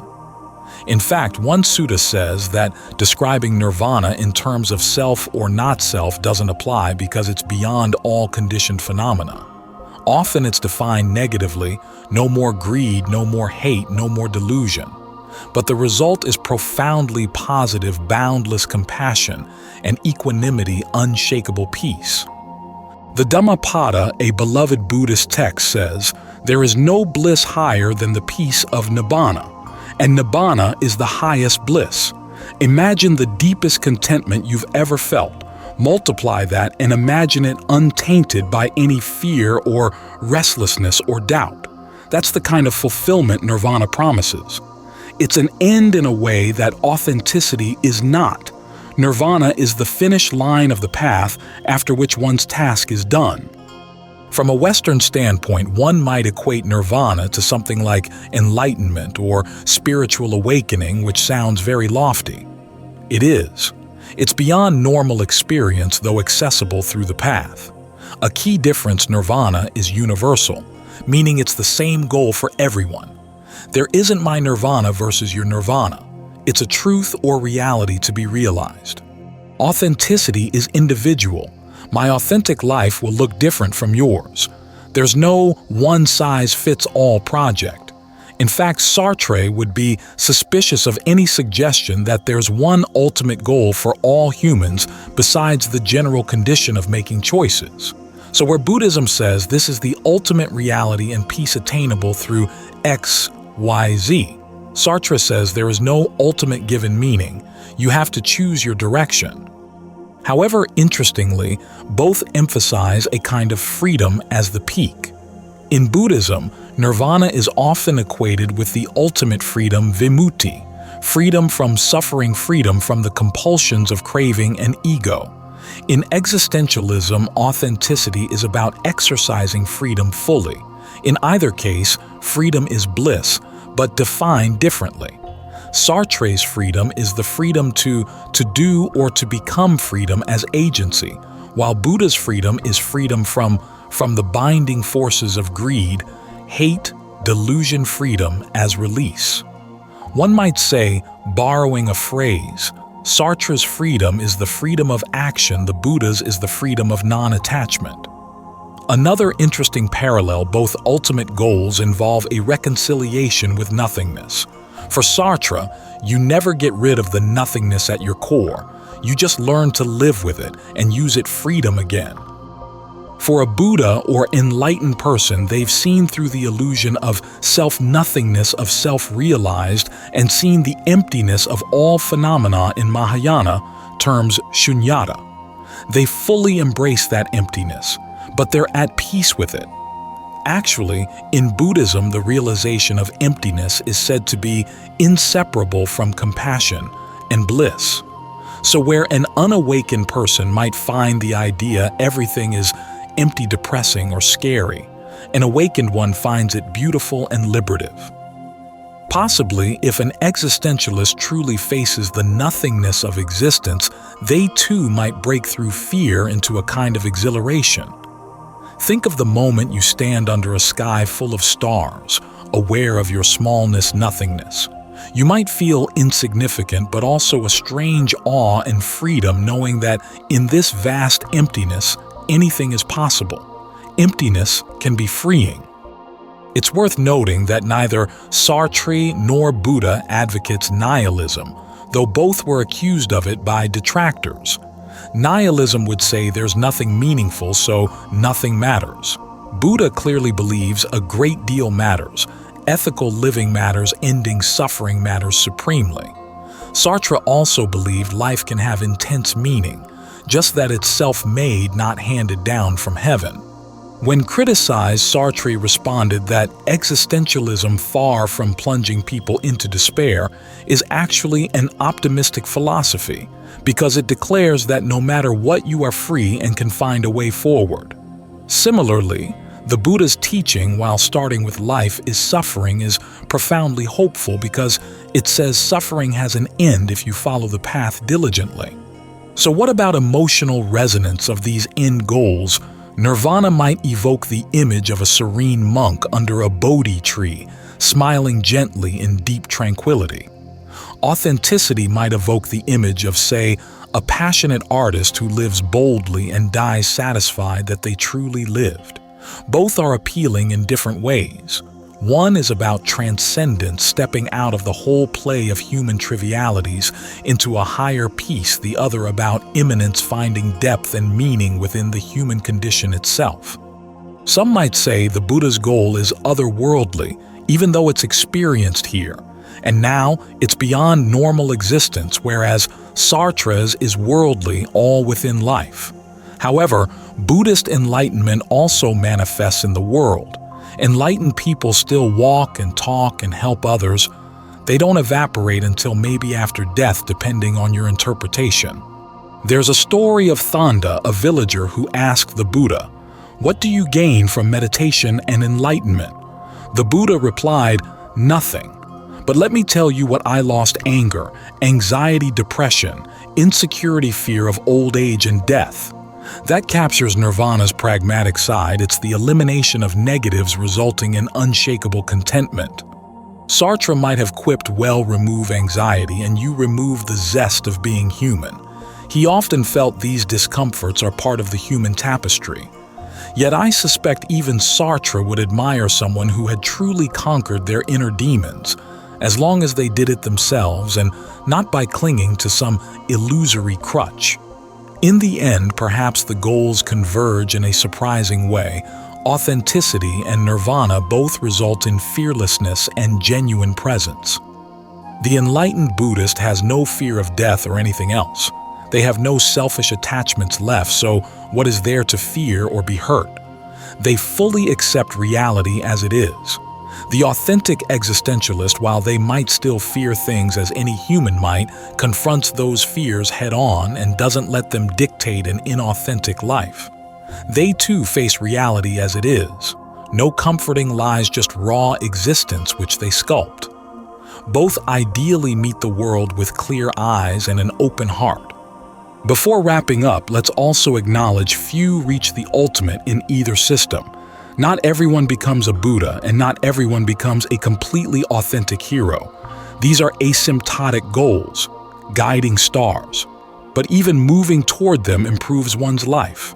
In fact, one sutta says that describing nirvana in terms of self or not self doesn't apply because it's beyond all conditioned phenomena. Often it's defined negatively: no more greed, no more hate, no more delusion. But the result is profoundly positive, boundless compassion and equanimity, unshakable peace. The Dhammapada, a beloved Buddhist text, says, "There is no bliss higher than the peace of Nibbana, and Nibbana is the highest bliss." Imagine the deepest contentment you've ever felt. Multiply that and imagine it untainted by any fear or restlessness or doubt. That's the kind of fulfillment nirvana promises. It's an end in a way that authenticity is not. Nirvana is the finish line of the path after which one's task is done. From a Western standpoint, one might equate nirvana to something like enlightenment or spiritual awakening, which sounds very lofty. It is. It's beyond normal experience, though accessible through the path. A key difference: nirvana is universal, meaning it's the same goal for everyone. There isn't my nirvana versus your nirvana. It's a truth or reality to be realized. Authenticity is individual. My authentic life will look different from yours. There's no one-size-fits-all project. In fact, Sartre would be suspicious of any suggestion that there's one ultimate goal for all humans besides the general condition of making choices. So where Buddhism says this is the ultimate reality and peace attainable through X, Y, Z, Sartre says there is no ultimate given meaning. You have to choose your direction. However, interestingly, both emphasize a kind of freedom as the peak. In Buddhism, nirvana is often equated with the ultimate freedom, vimutti, freedom from suffering, freedom from the compulsions of craving and ego. In existentialism, authenticity is about exercising freedom fully. In either case, freedom is bliss, but defined differently. Sartre's freedom is the freedom to do or to become freedom as agency, while Buddha's freedom is freedom from the binding forces of greed, hate, delusion, freedom as release. One might say, borrowing a phrase, Sartre's freedom is the freedom of action, the Buddha's is the freedom of non-attachment. Another interesting parallel: both ultimate goals involve a reconciliation with nothingness. For Sartre, you never get rid of the nothingness at your core. You just learn to live with it and use it freedom again. For a Buddha or enlightened person, they've seen through the illusion of self-nothingness, of self-realized, and seen the emptiness of all phenomena in Mahayana terms shunyata. They fully embrace that emptiness, but they're at peace with it. Actually, in Buddhism, the realization of emptiness is said to be inseparable from compassion and bliss. So where an unawakened person might find the idea everything is empty, depressing, or scary, an awakened one finds it beautiful and liberative. Possibly, if an existentialist truly faces the nothingness of existence, they too might break through fear into a kind of exhilaration. Think of the moment you stand under a sky full of stars, aware of your smallness, nothingness. You might feel insignificant, but also a strange awe and freedom knowing that in this vast emptiness, anything is possible. Emptiness can be freeing. It's worth noting that neither Sartre nor Buddha advocates nihilism, though both were accused of it by detractors. Nihilism would say there's nothing meaningful, so nothing matters. Buddha clearly believes a great deal matters. Ethical living matters, ending suffering matters supremely. Sartre also believed life can have intense meaning, just that it's self-made, not handed down from heaven. When criticized, Sartre responded that existentialism, far from plunging people into despair, is actually an optimistic philosophy, because it declares that no matter what, you are free and can find a way forward. Similarly, the Buddha's teaching, while starting with life is suffering, is profoundly hopeful because it says suffering has an end if you follow the path diligently. So what about emotional resonance of these end goals? Nirvana might evoke the image of a serene monk under a Bodhi tree, smiling gently in deep tranquility. Authenticity might evoke the image of, say, a passionate artist who lives boldly and dies satisfied that they truly lived. Both are appealing in different ways. One is about transcendence, stepping out of the whole play of human trivialities into a higher peace, the other about immanence, finding depth and meaning within the human condition itself. Some might say the Buddha's goal is otherworldly, even though it's experienced here, and now it's beyond normal existence, whereas Sartre's is worldly, all within life. However, Buddhist enlightenment also manifests in the world. Enlightened people still walk and talk and help others. They don't evaporate until maybe after death, depending on your interpretation. There's a story of Thanda, a villager who asked the Buddha, "What do you gain from meditation and enlightenment?" The Buddha replied, "Nothing. But let me tell you what I lost: anger, anxiety, depression, insecurity, fear of old age and death." That captures Nirvana's pragmatic side. It's the elimination of negatives resulting in unshakable contentment. Sartre might have quipped, "Well, remove anxiety and you remove the zest of being human." He often felt these discomforts are part of the human tapestry. Yet I suspect even Sartre would admire someone who had truly conquered their inner demons, as long as they did it themselves and not by clinging to some illusory crutch. In the end, perhaps the goals converge in a surprising way. Authenticity and nirvana both result in fearlessness and genuine presence. The enlightened Buddhist has no fear of death or anything else. They have no selfish attachments left, so what is there to fear or be hurt? They fully accept reality as it is. The authentic existentialist, while they might still fear things as any human might, confronts those fears head-on and doesn't let them dictate an inauthentic life. They too face reality as it is. No comforting lies, just raw existence which they sculpt. Both ideally meet the world with clear eyes and an open heart. Before wrapping up, let's also acknowledge few reach the ultimate in either system. Not everyone becomes a Buddha, and not everyone becomes a completely authentic hero. These are asymptotic goals, guiding stars. But even moving toward them improves one's life.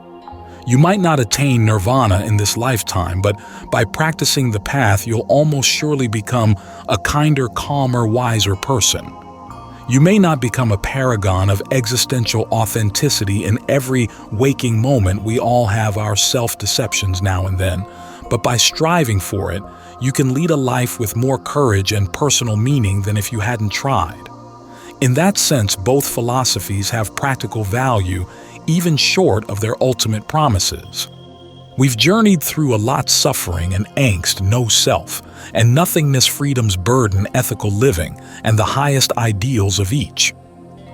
You might not attain nirvana in this lifetime, but by practicing the path, you'll almost surely become a kinder, calmer, wiser person. You may not become a paragon of existential authenticity in every waking moment. We all have our self-deceptions now and then, but by striving for it, you can lead a life with more courage and personal meaning than if you hadn't tried. In that sense, both philosophies have practical value, even short of their ultimate promises. We've journeyed through a lot: suffering and angst, no self, and nothingness, freedom's burden, ethical living, and the highest ideals of each.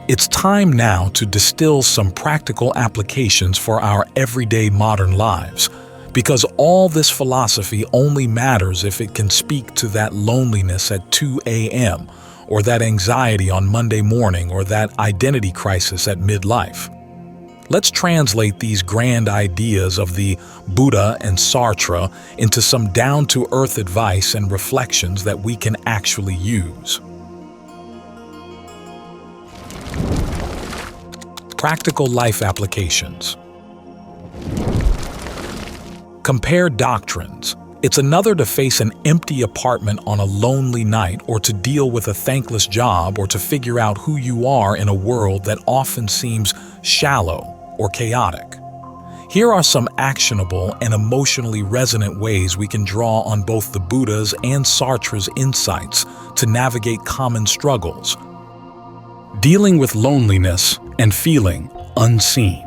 It's time now to distill some practical applications for our everyday modern lives, because all this philosophy only matters if it can speak to that loneliness at 2 a.m., or that anxiety on Monday morning, or that identity crisis at midlife. Let's translate these grand ideas of the Buddha and Sartre into some down-to-earth advice and reflections that we can actually use. Practical life applications. Compare doctrines. It's another to face an empty apartment on a lonely night, or to deal with a thankless job, or to figure out who you are in a world that often seems shallow or chaotic. Here are some actionable and emotionally resonant ways we can draw on both the Buddha's and Sartre's insights to navigate common struggles. Dealing with loneliness and feeling unseen.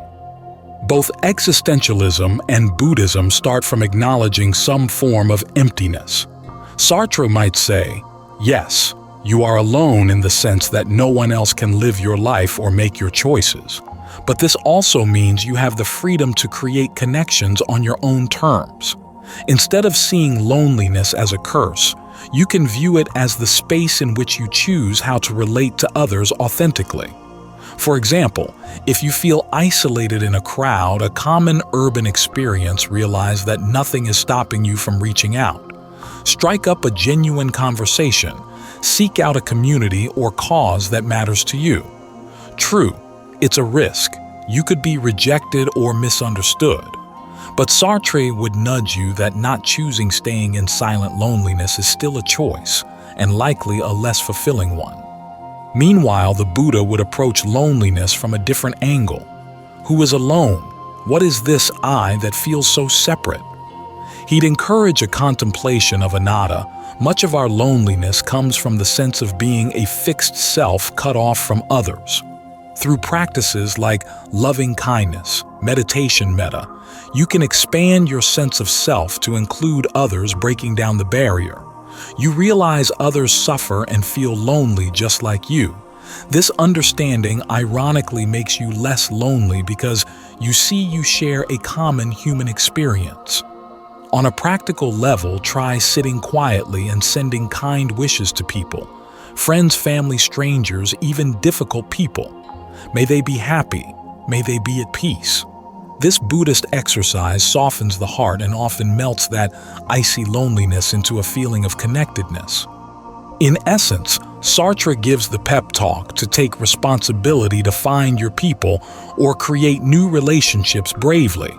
Both existentialism and Buddhism start from acknowledging some form of emptiness. Sartre might say, yes, you are alone in the sense that no one else can live your life or make your choices. But this also means you have the freedom to create connections on your own terms. Instead of seeing loneliness as a curse, you can view it as the space in which you choose how to relate to others authentically. For example, if you feel isolated in a crowd, a common urban experience, realize that nothing is stopping you from reaching out. Strike up a genuine conversation. Seek out a community or cause that matters to you. True, it's a risk. You could be rejected or misunderstood. But Sartre would nudge you that not choosing staying in silent loneliness is still a choice, and likely a less fulfilling one. Meanwhile, the Buddha would approach loneliness from a different angle. Who is alone? What is this I that feels so separate? He'd encourage a contemplation of anattā. Much of our loneliness comes from the sense of being a fixed self cut off from others. Through practices like loving kindness, meditation metta, you can expand your sense of self to include others, breaking down the barrier. You realize others suffer and feel lonely just like you, This understanding ironically makes you less lonely because you see you share a common human experience. On a practical level, try sitting quietly and sending kind wishes to people. Friends, family, strangers, even difficult people. May they be happy. May they be at peace. This Buddhist exercise softens the heart and often melts that icy loneliness into a feeling of connectedness. In essence, Sartre gives the pep talk to take responsibility to find your people or create new relationships bravely.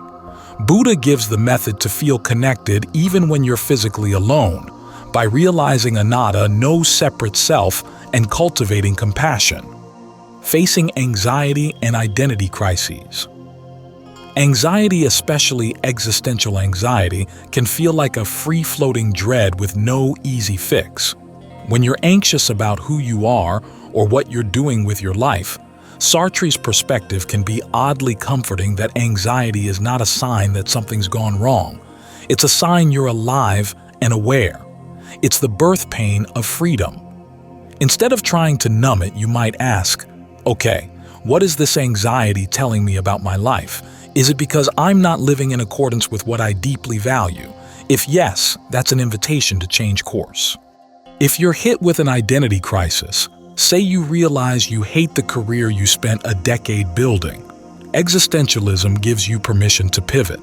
Buddha gives the method to feel connected even when you're physically alone, by realizing Anattā, no separate self, and cultivating compassion. Facing anxiety and identity crises. Anxiety, especially existential anxiety, can feel like a free-floating dread with no easy fix. When you're anxious about who you are or what you're doing with your life, Sartre's perspective can be oddly comforting that anxiety is not a sign that something's gone wrong. It's a sign you're alive and aware. It's the birth pain of freedom. Instead of trying to numb it, you might ask, okay, what is this anxiety telling me about my life? Is it because I'm not living in accordance with what I deeply value? If yes, that's an invitation to change course. If you're hit with an identity crisis, say you realize you hate the career you spent a decade building, existentialism gives you permission to pivot.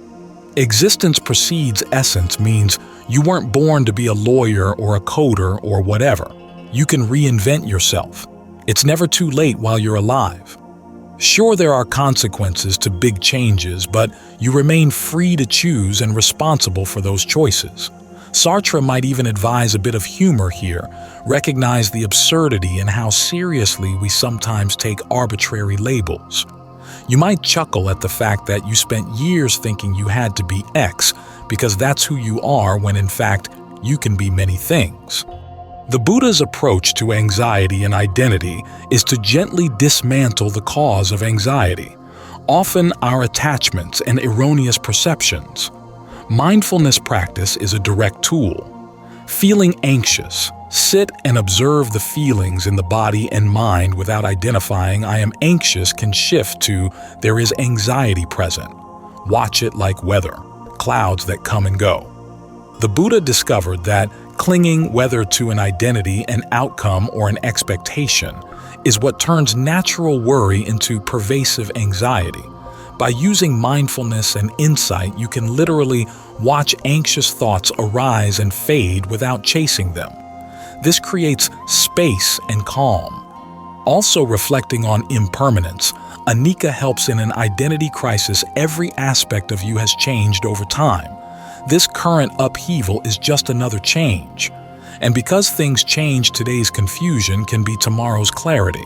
Existence precedes essence means you weren't born to be a lawyer or a coder or whatever. You can reinvent yourself. It's never too late while you're alive. Sure, there are consequences to big changes, but you remain free to choose and responsible for those choices. Sartre might even advise a bit of humor here, recognize the absurdity and how seriously we sometimes take arbitrary labels. You might chuckle at the fact that you spent years thinking you had to be X because that's who you are when in fact you can be many things. The Buddha's approach to anxiety and identity is to gently dismantle the cause of anxiety, often our attachments and erroneous perceptions. Mindfulness practice is a direct tool. Feeling anxious, sit and observe the feelings in the body and mind without identifying I am anxious can shift to there is anxiety present. Watch it like weather, clouds that come and go. The Buddha discovered that clinging whether to an identity, an outcome, or an expectation is what turns natural worry into pervasive anxiety. By using mindfulness and insight, you can literally watch anxious thoughts arise and fade without chasing them. This creates space and calm. Also reflecting on impermanence, Anicca helps in an identity crisis. Every aspect of you has changed over time. This current upheaval is just another change. And because things change, today's confusion can be tomorrow's clarity.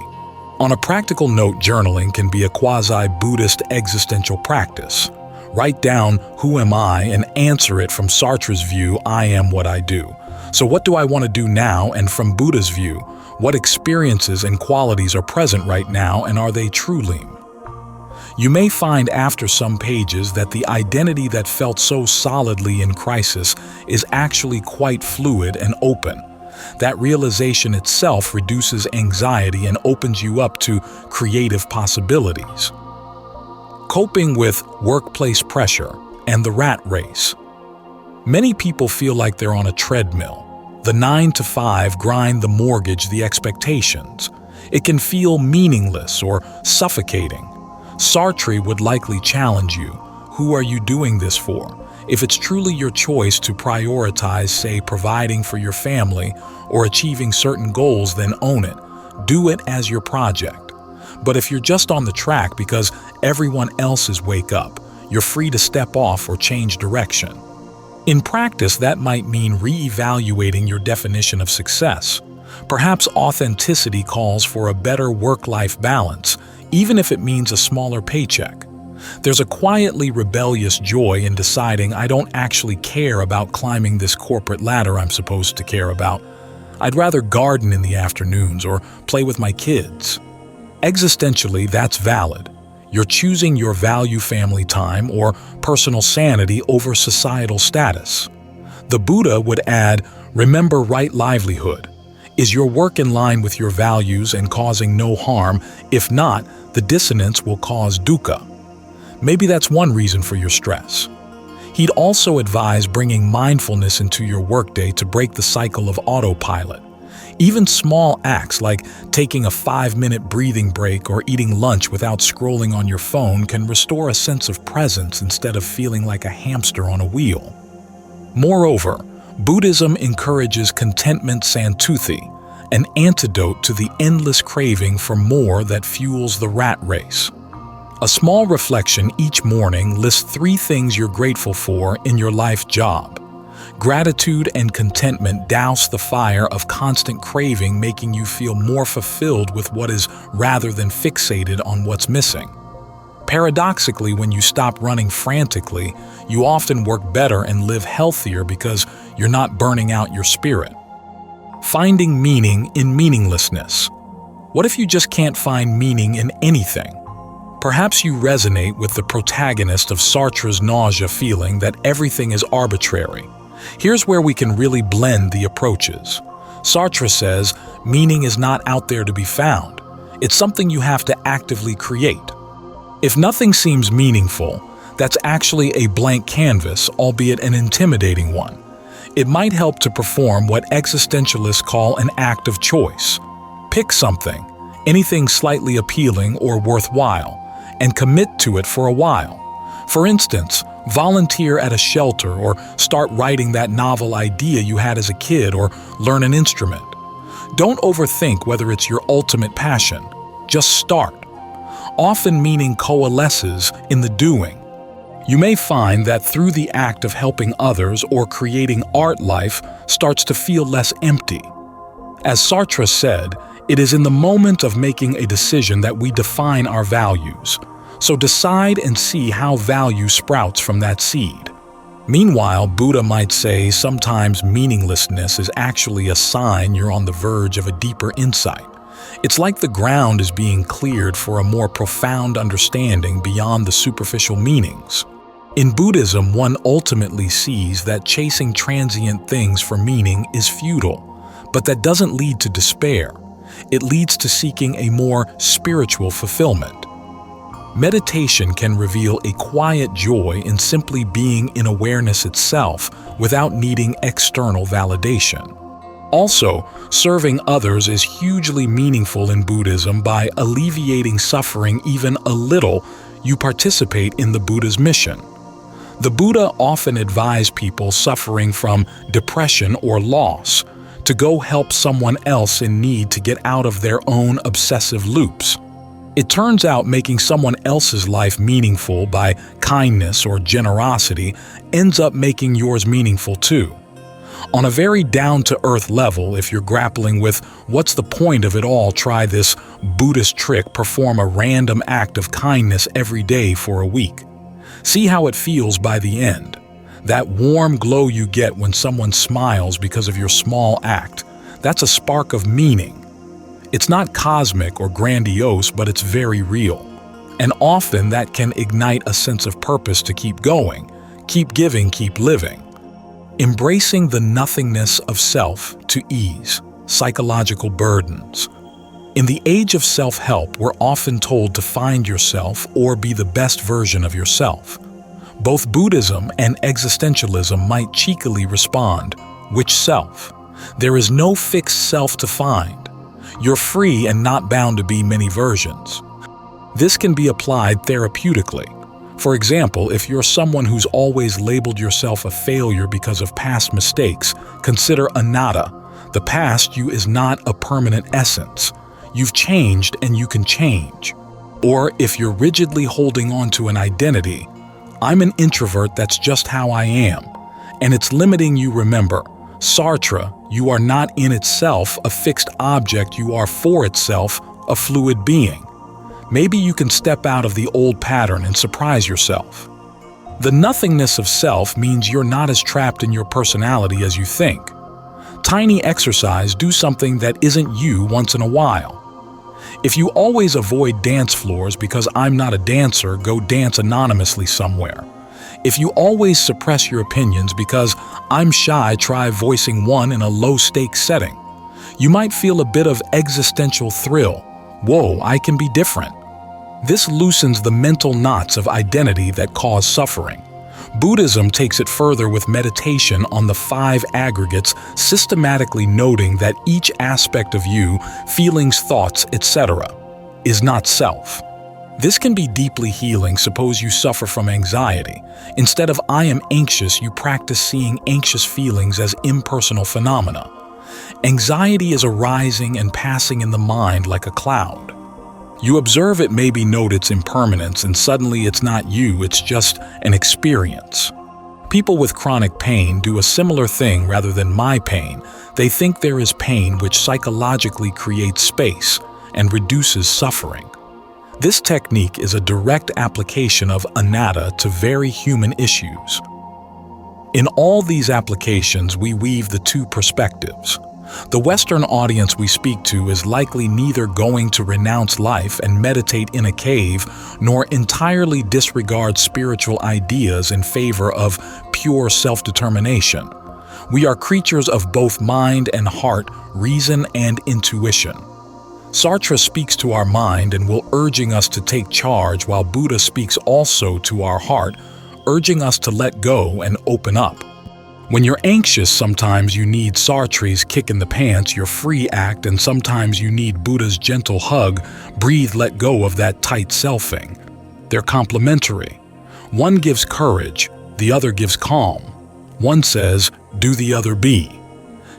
On a practical note, journaling can be a quasi-Buddhist existential practice. Write down, who am I, and answer it from Sartre's view, I am what I do. So what do I want to do now? And from Buddha's view, what experiences and qualities are present right now, and are they truly? You may find after some pages that the identity that felt so solidly in crisis is actually quite fluid and open. That realization itself reduces anxiety and opens you up to creative possibilities. Coping with workplace pressure and the rat race. Many people feel like they're on a treadmill. The 9-to-5 grind, the mortgage, the expectations. It can feel meaningless or suffocating. Sartre would likely challenge you. Who are you doing this for? If it's truly your choice to prioritize, say, providing for your family or achieving certain goals, then own it. Do it as your project. But if you're just on the track because everyone else's wake up, you're free to step off or change direction. In practice, that might mean re-evaluating your definition of success. Perhaps authenticity calls for a better work-life balance, even if it means a smaller paycheck. There's a quietly rebellious joy in deciding I don't actually care about climbing this corporate ladder I'm supposed to care about. I'd rather garden in the afternoons or play with my kids. Existentially, that's valid. You're choosing your value family time or personal sanity over societal status. The Buddha would add, remember right livelihood. Is your work in line with your values and causing no harm? If not, the dissonance will cause dukkha. Maybe that's one reason for your stress. He'd also advise bringing mindfulness into your workday to break the cycle of autopilot. Even small acts like taking a 5-minute breathing break or eating lunch without scrolling on your phone can restore a sense of presence instead of feeling like a hamster on a wheel. Moreover, Buddhism encourages contentment santuthi, an antidote to the endless craving for more that fuels the rat race. A small reflection each morning lists 3 things you're grateful for in your life job. Gratitude and contentment douse the fire of constant craving, making you feel more fulfilled with what is rather than fixated on what's missing. Paradoxically, when you stop running frantically, you often work better and live healthier because you're not burning out your spirit. Finding meaning in meaninglessness. What if you just can't find meaning in anything? Perhaps you resonate with the protagonist of Sartre's nausea feeling that everything is arbitrary. Here's where we can really blend the approaches. Sartre says, meaning is not out there to be found. It's something you have to actively create. If nothing seems meaningful, that's actually a blank canvas, albeit an intimidating one. It might help to perform what existentialists call an act of choice. Pick something, anything slightly appealing or worthwhile, and commit to it for a while. For instance, volunteer at a shelter or start writing that novel idea you had as a kid or learn an instrument. Don't overthink whether it's your ultimate passion. Just start. Often meaning coalesces in the doing. You may find that through the act of helping others or creating art, life starts to feel less empty. As Sartre said, it is in the moment of making a decision that we define our values. So decide and see how value sprouts from that seed. Meanwhile, Buddha might say sometimes meaninglessness is actually a sign you're on the verge of a deeper insight. It's like the ground is being cleared for a more profound understanding beyond the superficial meanings. In Buddhism, one ultimately sees that chasing transient things for meaning is futile, but that doesn't lead to despair. It leads to seeking a more spiritual fulfillment. Meditation can reveal a quiet joy in simply being in awareness itself without needing external validation. Also, serving others is hugely meaningful in Buddhism. By alleviating suffering even a little, you participate in the Buddha's mission. The Buddha often advised people suffering from depression or loss to go help someone else in need to get out of their own obsessive loops. It turns out making someone else's life meaningful by kindness or generosity ends up making yours meaningful too. On a very down-to-earth level, if you're grappling with what's the point of it all, try this Buddhist trick: perform a random act of kindness every day for a week. See how it feels by the end. That warm glow you get when someone smiles because of your small act, that's a spark of meaning. It's not cosmic or grandiose, but it's very real. And often that can ignite a sense of purpose to keep going, keep giving, keep living. Embracing the nothingness of self to ease psychological burdens. In the age of self-help, we're often told to find yourself or be the best version of yourself. Both Buddhism and existentialism might cheekily respond, which self? There is no fixed self to find. You're free and not bound to be many versions. This can be applied therapeutically. For example, if you're someone who's always labeled yourself a failure because of past mistakes, consider Anattā. The past you is not a permanent essence. You've changed and you can change. Or if you're rigidly holding on to an identity, I'm an introvert, that's just how I am, and it's limiting you, remember, Sartre, you are not in itself a fixed object, you are for itself a fluid being. Maybe you can step out of the old pattern and surprise yourself. The nothingness of self means you're not as trapped in your personality as you think. Tiny exercise: do something that isn't you once in a while. If you always avoid dance floors because I'm not a dancer, go dance anonymously somewhere. If you always suppress your opinions because I'm shy, try voicing one in a low-stakes setting. You might feel a bit of existential thrill. Whoa, I can be different. This loosens the mental knots of identity that cause suffering. Buddhism takes it further with meditation on the 5 aggregates, systematically noting that each aspect of you, feelings, thoughts, etc., is not self. This can be deeply healing. Suppose you suffer from anxiety. Instead of "I am anxious," you practice seeing anxious feelings as impersonal phenomena. Anxiety is arising and passing in the mind like a cloud. You observe it, maybe note its impermanence, and suddenly it's not you, it's just an experience. People with chronic pain do a similar thing rather than "my pain." They think there is pain, which psychologically creates space and reduces suffering. This technique is a direct application of Anattā to very human issues. In all these applications, we weave the 2 perspectives. The Western audience we speak to is likely neither going to renounce life and meditate in a cave, nor entirely disregard spiritual ideas in favor of pure self-determination. We are creatures of both mind and heart, reason and intuition. Sartre speaks to our mind and will urging us to take charge, while Buddha speaks also to our heart, urging us to let go and open up. When you're anxious, sometimes you need Sartre's kick in the pants, your free act, and sometimes you need Buddha's gentle hug, breathe, let go of that tight selfing. They're complementary. One gives courage, the other gives calm. One says, do, the other be.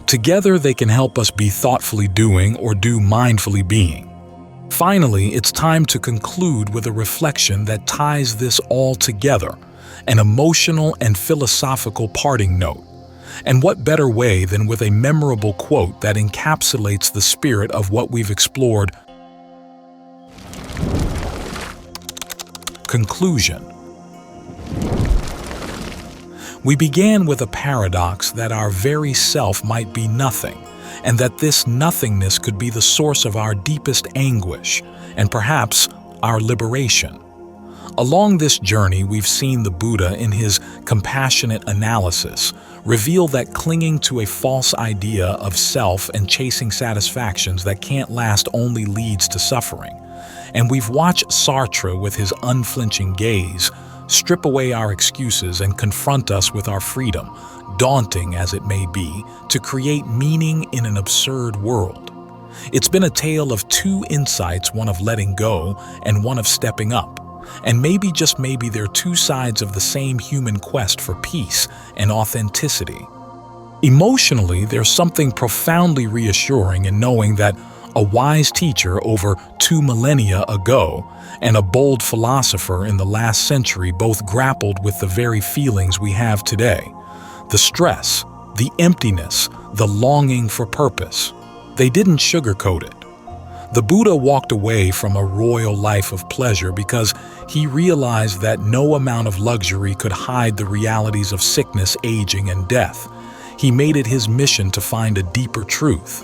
Together they can help us be thoughtfully doing or do mindfully being. Finally, it's time to conclude with a reflection that ties this all together, an emotional and philosophical parting note. And what better way than with a memorable quote that encapsulates the spirit of what we've explored. Conclusion. We began with a paradox that our very self might be nothing, and that this nothingness could be the source of our deepest anguish, and perhaps our liberation. Along this journey, we've seen the Buddha, in his compassionate analysis, reveal that clinging to a false idea of self and chasing satisfactions that can't last only leads to suffering. And we've watched Sartre, with his unflinching gaze, strip away our excuses and confront us with our freedom, daunting as it may be, to create meaning in an absurd world. It's been a tale of 2 insights, one of letting go and one of stepping up. And maybe, just maybe, they're 2 sides of the same human quest for peace and authenticity. Emotionally, there's something profoundly reassuring in knowing that a wise teacher over 2 millennia ago and a bold philosopher in the last century both grappled with the very feelings we have today. The stress, the emptiness, the longing for purpose. They didn't sugarcoat it. The Buddha walked away from a royal life of pleasure because he realized that no amount of luxury could hide the realities of sickness, aging, and death. He made it his mission to find a deeper truth.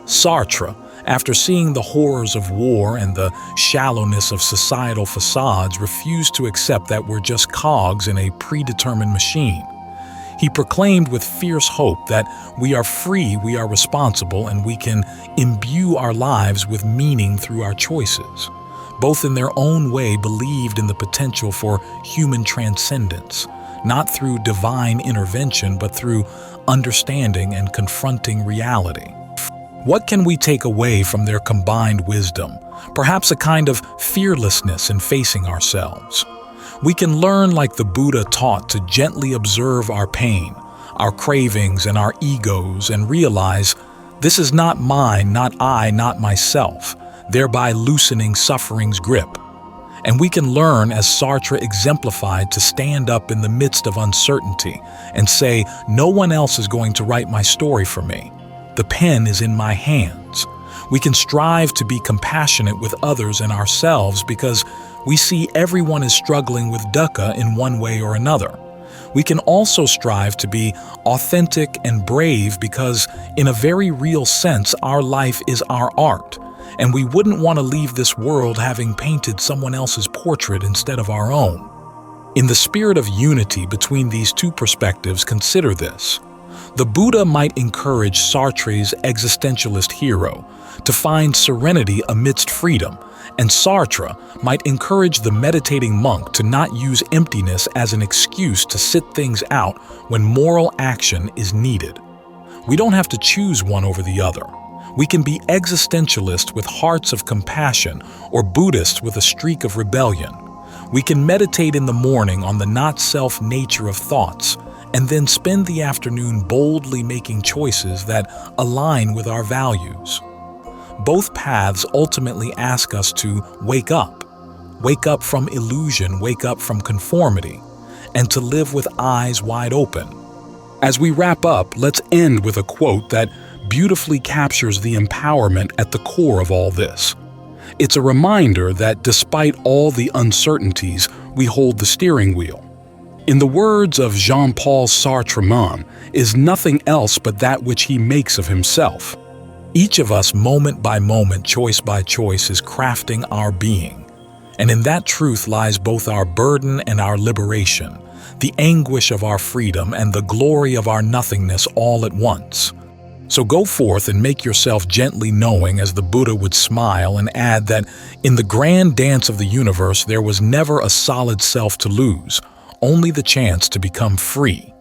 Sartre, after seeing the horrors of war and the shallowness of societal facades, refused to accept that we're just cogs in a predetermined machine. He proclaimed with fierce hope that we are free, we are responsible, and we can imbue our lives with meaning through our choices. Both in their own way believed in the potential for human transcendence, not through divine intervention, but through understanding and confronting reality. What can we take away from their combined wisdom? Perhaps a kind of fearlessness in facing ourselves. We can learn, like the Buddha taught, to gently observe our pain, our cravings, and our egos, and realize this is not mine, not I, not myself, thereby loosening suffering's grip. And we can learn, as Sartre exemplified, to stand up in the midst of uncertainty and say, no one else is going to write my story for me. The pen is in my hands. We can strive to be compassionate with others and ourselves because we see everyone is struggling with dukkha in one way or another. We can also strive to be authentic and brave because, in a very real sense, our life is our art, and we wouldn't want to leave this world having painted someone else's portrait instead of our own. In the spirit of unity between these 2 perspectives, consider this. The Buddha might encourage Sartre's existentialist hero to find serenity amidst freedom, and Sartre might encourage the meditating monk to not use emptiness as an excuse to sit things out when moral action is needed. We don't have to choose one over the other. We can be existentialist with hearts of compassion or Buddhist with a streak of rebellion. We can meditate in the morning on the not-self nature of thoughts and then spend the afternoon boldly making choices that align with our values. Both paths ultimately ask us to wake up from illusion, wake up from conformity, and to live with eyes wide open. As we wrap up, let's end with a quote that beautifully captures the empowerment at the core of all this. It's a reminder that despite all the uncertainties, we hold the steering wheel. In the words of Jean-Paul Sartre, man is nothing else but that which he makes of himself. Each of us, moment by moment, choice by choice, is crafting our being. And in that truth lies both our burden and our liberation, the anguish of our freedom and the glory of our nothingness all at once. So go forth and make yourself gently knowing, as the Buddha would smile and add that in the grand dance of the universe there was never a solid self to lose, only the chance to become free.